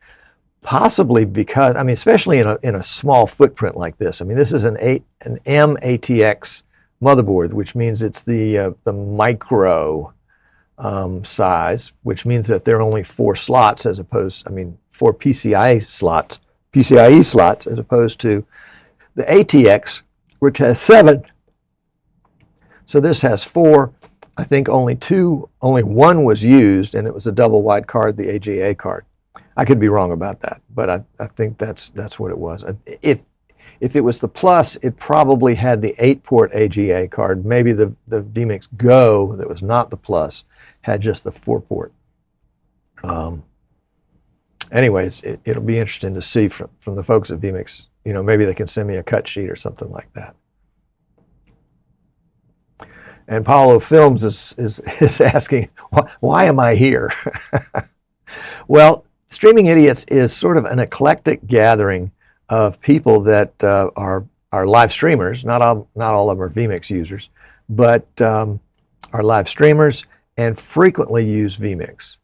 Possibly because, especially in a small footprint like this. This is an M-ATX motherboard, which means it's the micro size, which means that there are only 4 slots as opposed, 4 PCIe slots as opposed to the ATX, which has 7. So this has 4. I think only 1 was used, and it was a double wide card, the AGA card. I could be wrong about that, but I think that's what it was. If it was the Plus, it probably had the 8-port AGA card. Maybe the vMix Go, that was not the Plus, had just the 4-port. Anyways, it'll be interesting to see from the folks at vMix. You know, maybe they can send me a cut sheet or something like that. And Paulo Films is asking, why am I here? Well, Streaming Idiots is sort of an eclectic gathering of people that are live streamers. Not all of them are vMix users, but are live streamers and frequently use vMix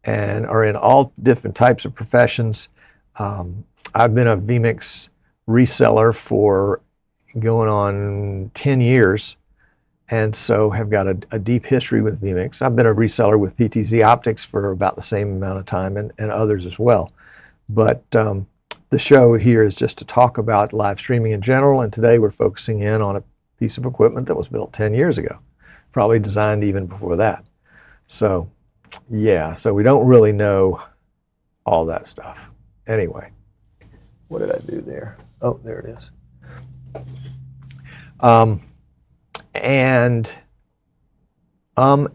and are in all different types of professions. I've been a vMix reseller for going on 10 years, and so have got a deep history with vMix. I've been a reseller with PTZ Optics for about the same amount of time, and others as well. But the show here is just to talk about live streaming in general, and today we're focusing in on a piece of equipment that was built 10 years ago, probably designed even before that. So yeah, so we don't really know all that stuff. Anyway, what did I do there? Oh, there it is. And how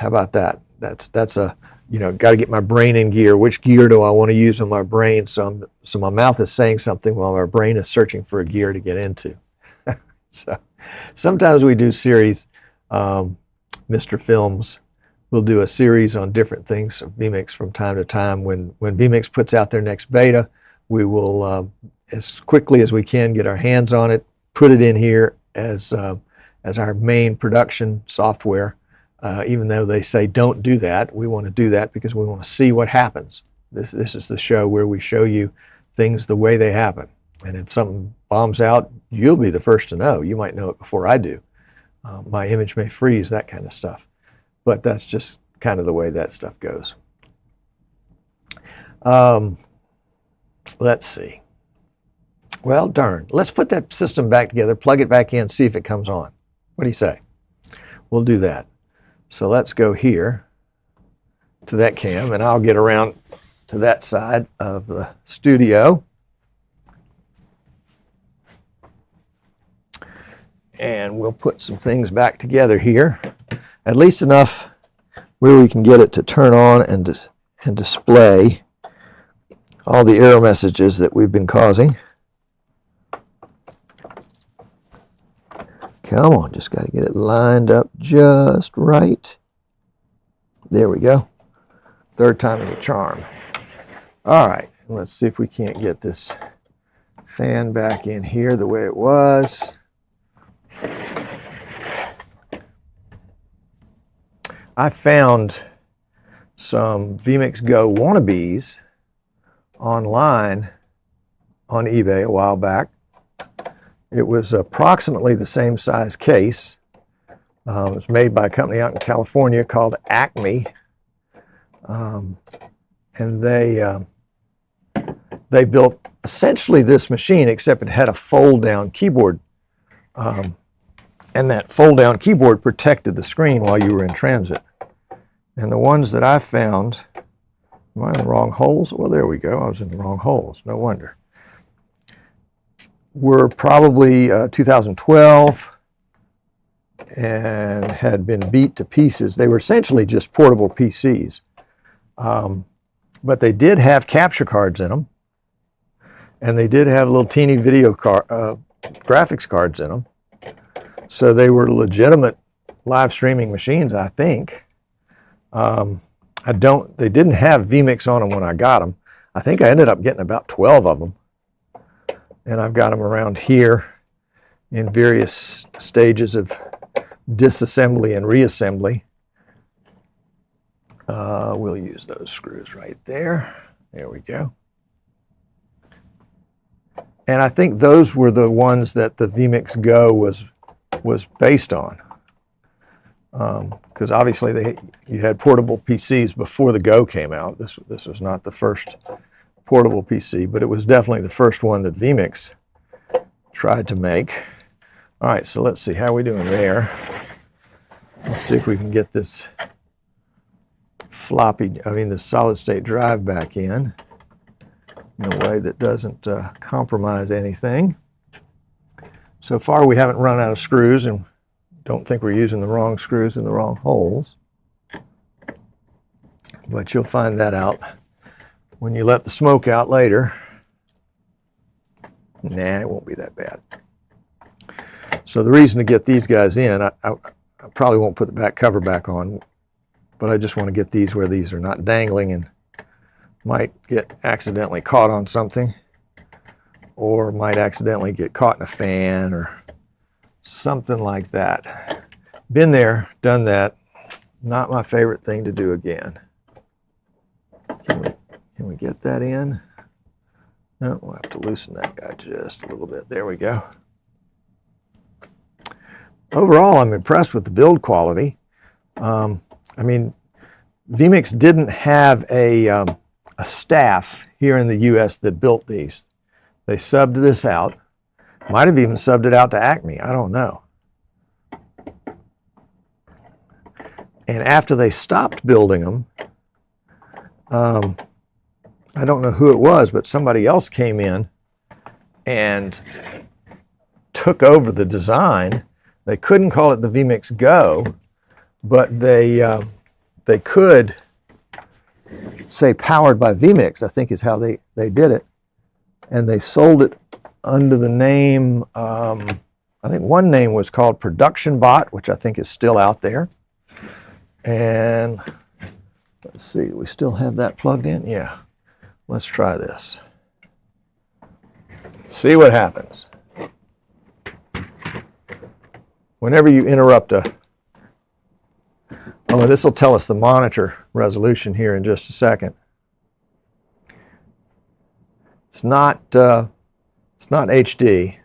about that? That's a, you know, got to get my brain in gear. Which gear do I want to use on my brain? So my mouth is saying something while my brain is searching for a gear to get into. So sometimes we do series. Mr. Films will do a series on different things of vMix from time to time. When vMix puts out their next beta, we will, as quickly as we can, get our hands on it, put it in here as our main production software. Even though they say don't do that, we want to do that because we want to see what happens. This is the show where we show you things the way they happen. And if something bombs out, you'll be the first to know. You might know it before I do. My image may freeze, that kind of stuff. But that's just kind of the way that stuff goes. Let's see. Well, darn. Let's put that system back together, plug it back in, see if it comes on. What do you say? We'll do that. So let's go here to that cam, and I'll get around to that side of the studio. And we'll put some things back together here, at least enough where we can get it to turn on and display all the error messages that we've been causing. Come on, just got to get it lined up just right. There we go. Third time is a charm. All right, let's see if we can't get this fan back in here the way it was. I found some vMix Go wannabes online on eBay a while back. It was approximately the same size case. It was made by a company out in California called Acme. And they built essentially this machine, except it had a fold-down keyboard. And that fold-down keyboard protected the screen while you were in transit. And the ones that I found, am I in the wrong holes? Well, there we go. I was in the wrong holes. No wonder. Were probably 2012 and had been beat to pieces. They were essentially just portable PCs. But they did have capture cards in them. And they did have little teeny video graphics cards in them. So they were legitimate live streaming machines, I think. They didn't have vMix on them when I got them. I think I ended up getting about 12 of them. And I've got them around here in various stages of disassembly and reassembly. We'll use those screws right there. There we go. And I think those were the ones that the vMix Go was based on. Because obviously you had portable PCs before the Go came out. This was not the first portable PC, but it was definitely the first one that vMix tried to make. All right, so let's see, how are we doing there? Let's see if we can get this the solid state drive back in a way that doesn't compromise anything. So far we haven't run out of screws, and don't think we're using the wrong screws in the wrong holes. But you'll find that out when you let the smoke out later. Nah, it won't be that bad. So the reason to get these guys in, I probably won't put the back cover back on, but I just want to get these where these are not dangling and might get accidentally caught on something, or might accidentally get caught in a fan or something like that. Been there, done that. Not my favorite thing to do again. Can we get that in? No, we'll have to loosen that guy just a little bit. There we go. Overall, I'm impressed with the build quality. I mean, vMix didn't have a staff here in the US that built these. They subbed this out. Might have even subbed it out to Acme. I don't know. And after they stopped building them, I don't know who it was, but somebody else came in and took over the design. They couldn't call it the vMix Go, but they could say powered by vMix, I think is how they did it. And they sold it under the name, I think one name was called Production Bot, which I think is still out there. And let's see, we still have that plugged in? Yeah. Let's try this. See what happens. Whenever you interrupt oh, this will tell us the monitor resolution here in just a second. It's not HD.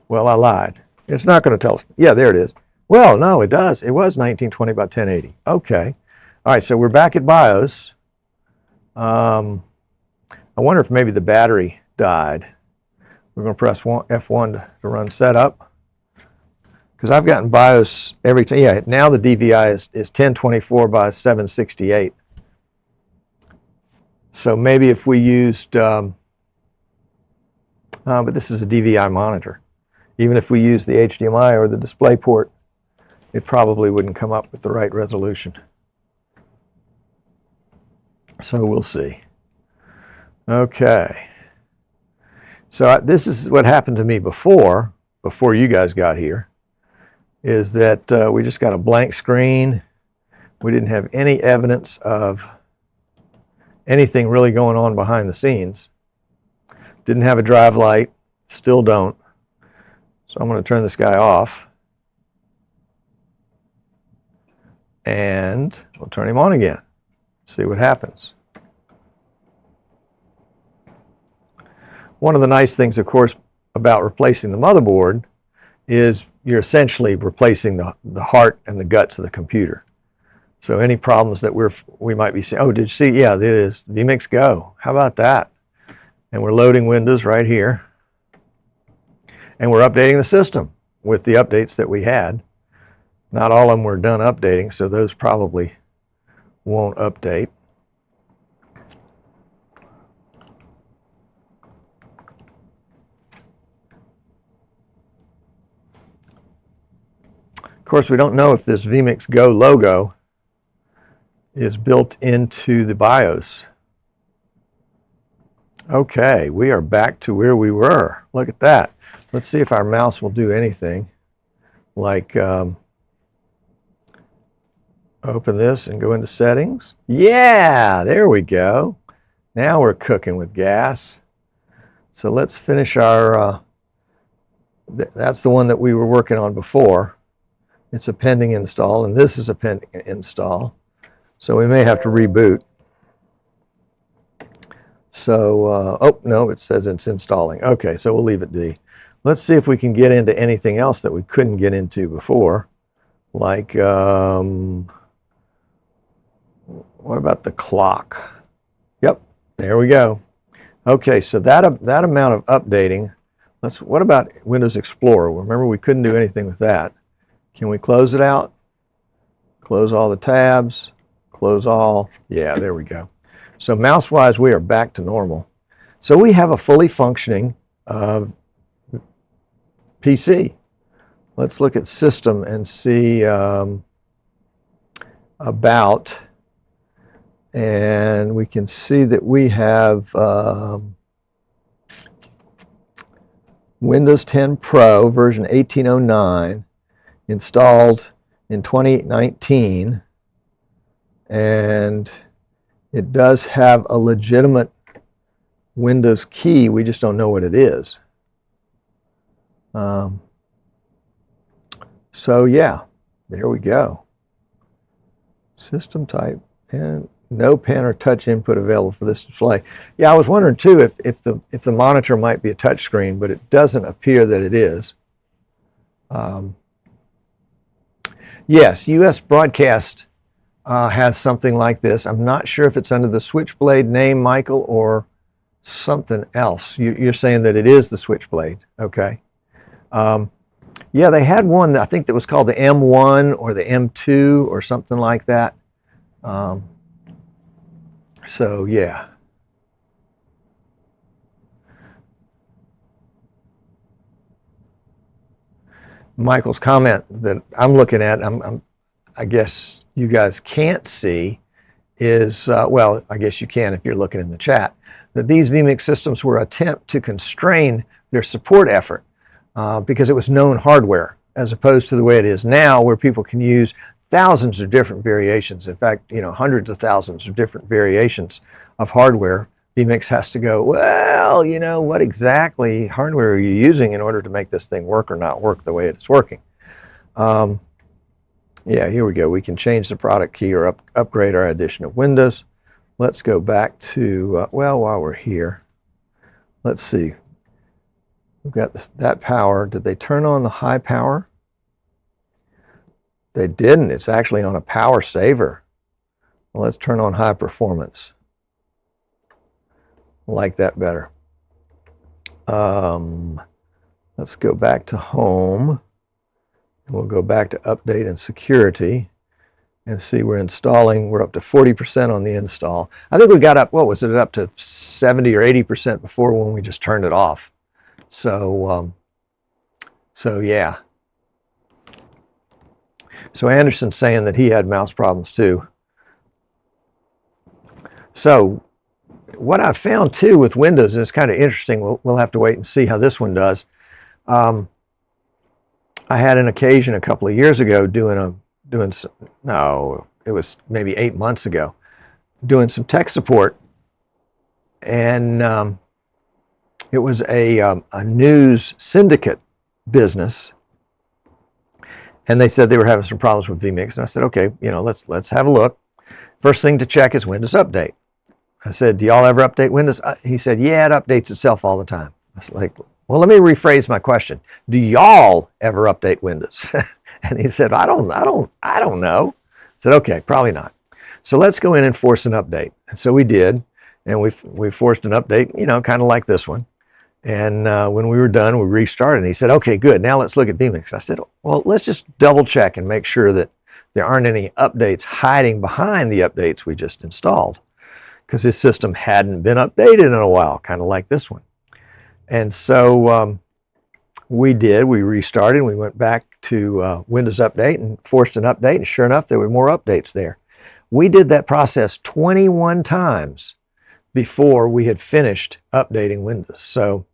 Well, I lied. It's not going to tell us. Yeah, there it is. Well, no, it does. It was 1920 by 1080. Okay. All right, so we're back at BIOS. I wonder if maybe the battery died. We're going to press F1 to run setup. Because I've gotten BIOS every time. Yeah, now the DVI is 1024 by 768. So maybe if we used, but this is a DVI monitor. Even if we use the HDMI or the display port, it probably wouldn't come up with the right resolution. So we'll see. Okay. So this is what happened to me before you guys got here, is that we just got a blank screen. We didn't have any evidence of anything really going on behind the scenes. Didn't have a drive light, still don't. So I'm going to turn this guy off. And we'll turn him on again. See what happens. One of the nice things, of course, about replacing the motherboard is you're essentially replacing the heart and the guts of the computer. So any problems that we might be seeing, oh, did you see? Yeah, it is vMix Go. How about that? And we're loading Windows right here. And we're updating the system with the updates that we had. Not all of them were done updating, so those probably won't update. Of course, we don't know if this vMix Go logo is built into the BIOS. Okay, we are back to where we were. Look at that. Let's see if our mouse will do anything like open this and go into settings. Yeah, there we go. Now we're cooking with gas. So let's finish our, that's the one that we were working on before. It's a pending install, and this is a pending install. So we may have to reboot. So, oh, no, it says it's installing. Okay, so we'll leave it be. Let's see if we can get into anything else that we couldn't get into before. Like, what about the clock? Yep, there we go. Okay, so that amount of updating. What about Windows Explorer? Remember, we couldn't do anything with that. Can we close it out? Close all the tabs. Close all. Yeah, there we go. So mouse-wise, we are back to normal. So we have a fully functioning PC. Let's look at system and see about, and we can see that we have Windows 10 Pro version 1809 installed in 2019, and it does have a legitimate Windows key. We just don't know what it is. So yeah, there we go. System type, and no pen or touch input available for this display. Yeah, I was wondering too if the monitor might be a touch screen, but it doesn't appear that it is. Yes, US Broadcast has something like this. I'm not sure if it's under the Switchblade name, Michael, or something else. You're saying that it is the Switchblade. Okay. Yeah, they had one, I think, that was called the M1 or the M2 or something like that. So, yeah. Michael's comment that I'm looking at, I guess you guys can't see, is, well, I guess you can if you're looking in the chat, that these vMix systems were an attempt to constrain their support effort because it was known hardware, as opposed to the way it is now, where people can use thousands of different variations. In fact, hundreds of thousands of different variations of hardware. vMix has to go, well, what exactly hardware are you using in order to make this thing work or not work the way it's working? Yeah, here we go. We can change the product key or upgrade our edition of Windows. Let's go back to, well, while we're here, let's see. We've got that power. Did they turn on the high power? They didn't. It's actually on a power saver. Well, let's turn on high performance. I like that better. Let's go back to home. We'll go back to update and security and see we're installing. We're up to 40% on the install. I think we got up, what was it, up to 70 or 80% before when we just turned it off. So yeah. So Anderson's saying that he had mouse problems too. So what I've found too with Windows, and it's kind of interesting, we'll have to wait and see how this one does. I had an occasion a couple of years ago it was maybe 8 months ago, doing some tech support, and it was a news syndicate business, and they said they were having some problems with vMix, and I said, okay, let's have a look. First thing to check is Windows Update. I said, do y'all ever update Windows? He said, yeah, it updates itself all the time. I was like, well, let me rephrase my question. Do y'all ever update Windows? And he said, I don't know. I said, okay, probably not. So let's go in and force an update. And so we did, and we forced an update, kind of like this one. And when we were done, we restarted. And he said, okay, good. Now let's look at vMix. I said, well, let's just double check and make sure that there aren't any updates hiding behind the updates we just installed, because his system hadn't been updated in a while, kind of like this one. And so we restarted, we went back to Windows Update and forced an update, and sure enough, there were more updates there. We did that process 21 times before we had finished updating Windows. So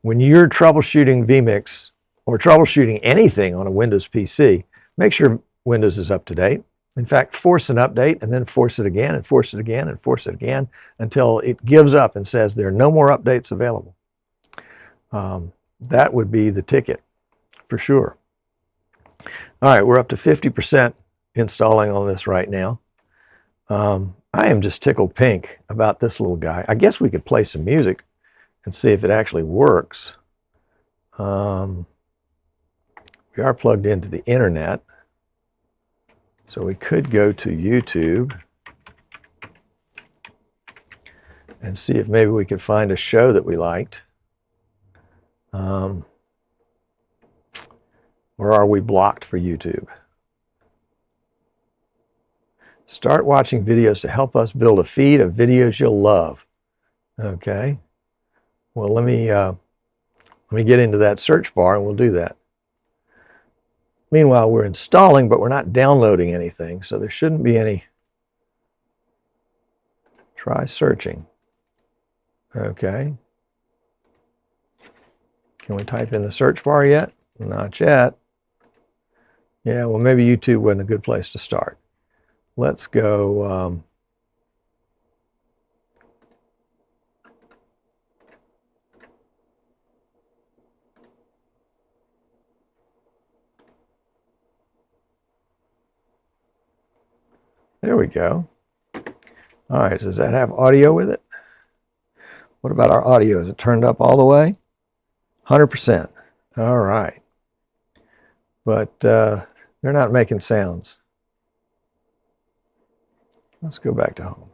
when you're troubleshooting vMix or troubleshooting anything on a Windows PC, make sure Windows is up to date. In fact, force an update and then force it again and force it again and force it again until it gives up and says there are no more updates available. That would be the ticket for sure. All right, we're up to 50% installing on this right now. I am just tickled pink about this little guy. I guess we could play some music and see if it actually works. We are plugged into the internet, so we could go to YouTube and see if maybe we could find a show that we liked. Or are we blocked for YouTube? Start watching videos to help us build a feed of videos you'll love. Okay. Well, let me Let me get into that search bar and we'll do that. Meanwhile, we're installing, but we're not downloading anything, so there shouldn't be any. Try searching. Okay. Can we type in the search bar yet? Not yet. Yeah, well, maybe YouTube wasn't a good place to start. Let's go. There we go. All right, does that have audio with it? What about our audio? Is it turned up all the way? 100%. All right. But they're not making sounds. Let's go back to home.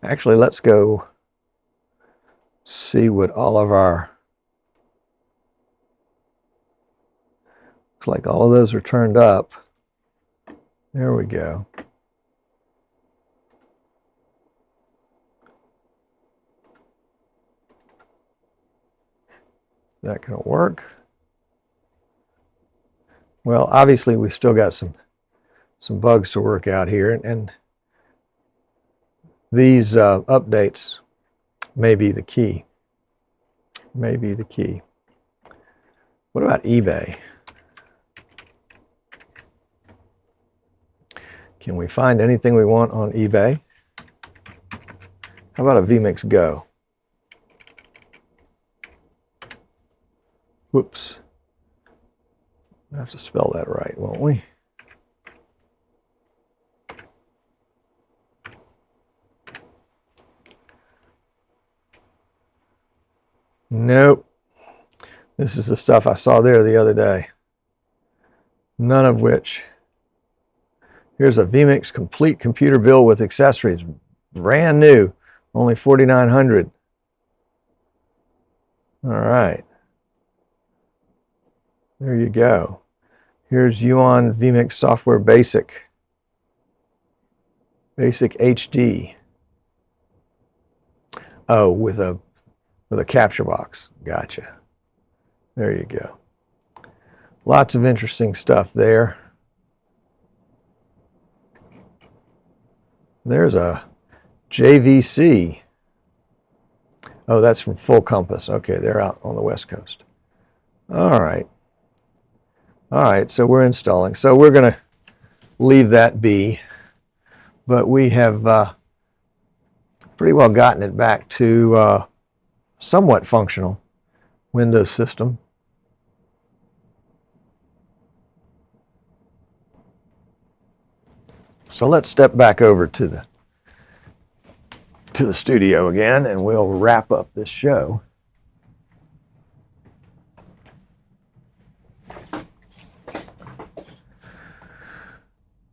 Actually, let's go see what all of our... Looks like all of those are turned up. There we go. Is that going to work? Well, obviously we've still got some bugs to work out here, and these updates may be the key. May be the key. What about eBay? Can we find anything we want on eBay? How about a vMix Go? Whoops. I have to spell that right, won't we? Nope. This is the stuff I saw there the other day. None of which. Here's a vMix complete computer bill with accessories. Brand new. Only $4,900. All right. There you go. Here's Yuan vMix Software Basic. Basic HD. Oh, with a capture box. Gotcha. There you go. Lots of interesting stuff there. There's a JVC. Oh, that's from Full Compass. Okay, they're out on the West Coast. All right. All right, so we're installing. So we're going to leave that be, but we have pretty well gotten it back to somewhat functional Windows system. So let's step back over to the studio again, and we'll wrap up this show.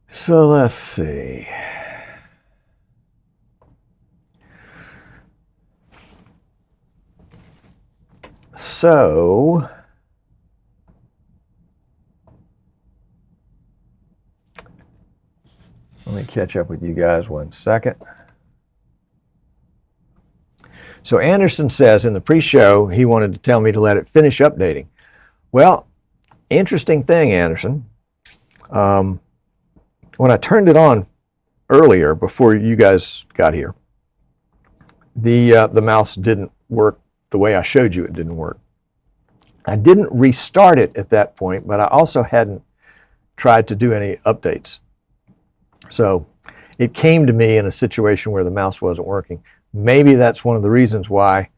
So let's see. So let me catch up with you guys 1 second. So Anderson says in the pre-show he wanted to tell me to let it finish updating. Well, interesting thing, Anderson. When I turned it on earlier, before you guys got here, the mouse didn't work the way I showed you it didn't work. I didn't restart it at that point, but I also hadn't tried to do any updates. So it came to me in a situation where the mouse wasn't working. Maybe that's one of the reasons why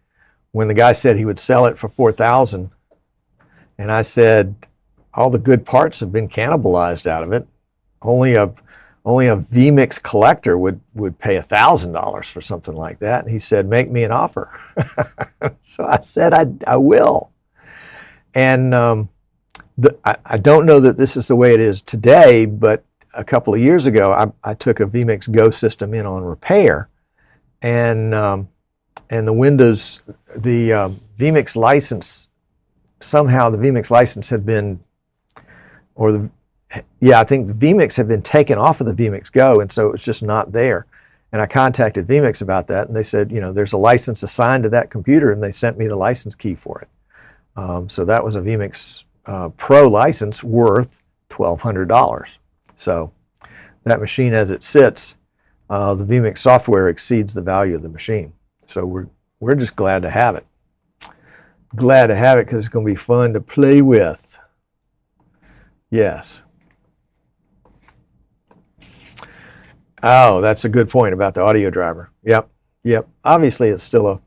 when the guy said he would sell it for $4,000, and I said all the good parts have been cannibalized out of it, only a vMix collector would pay $1,000 for something like that. And he said, make me an offer. So I said, I will. And I don't know that this is the way it is today, but a couple of years ago, I took a vMix Go system in on repair, and the Windows, the vMix license, somehow the vMix license had been, I think the vMix had been taken off of the vMix Go, and so it was just not there. And I contacted vMix about that, and they said, there's a license assigned to that computer, and they sent me the license key for it. So that was a vMix Pro license worth $1,200. So that machine, as it sits, the vMix software exceeds the value of the machine. So we're just glad to have it. Glad to have it because it's going to be fun to play with. Yes. Oh, that's a good point about the audio driver. Yep. Obviously, it's still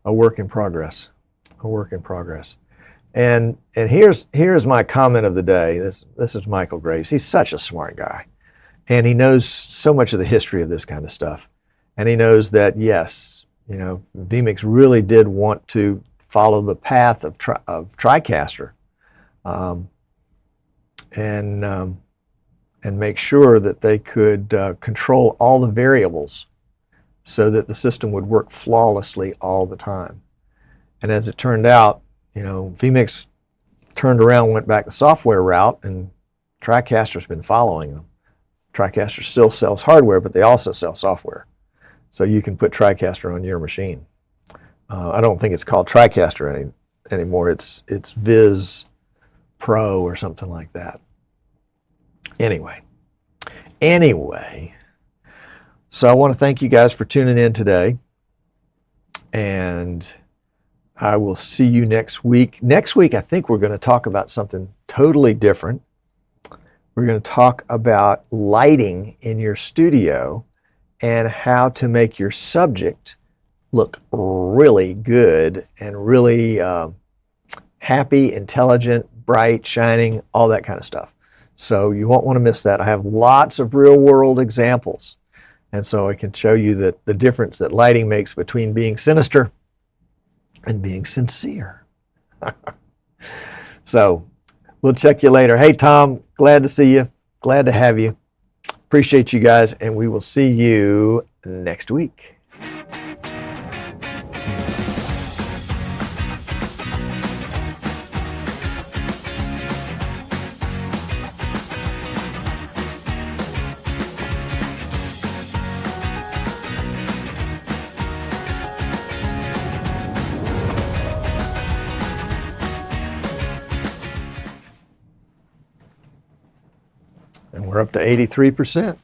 a work in progress. A work in progress. And here's my comment of the day. This is Michael Graves. He's such a smart guy, and he knows so much of the history of this kind of stuff. And he knows that yes, vMix really did want to follow the path of TriCaster, and make sure that they could control all the variables so that the system would work flawlessly all the time. And as it turned out, vMix turned around, went back the software route, and TriCaster's been following them. TriCaster still sells hardware, but they also sell software. So you can put TriCaster on your machine. I don't think it's called TriCaster anymore. It's Viz Pro or something like that. Anyway, so I want to thank you guys for tuning in today, and I will see you next week. Next week, I think we're going to talk about something totally different. We're going to talk about lighting in your studio and how to make your subject look really good and really happy, intelligent, bright, shining, all that kind of stuff. So you won't want to miss that. I have lots of real-world examples, and so I can show you that the difference that lighting makes between being sinister and being sincere. So we'll check you later. Hey, Tom, glad to see you. Glad to have you. Appreciate you guys, and we will see you next week. And we're up to 83%.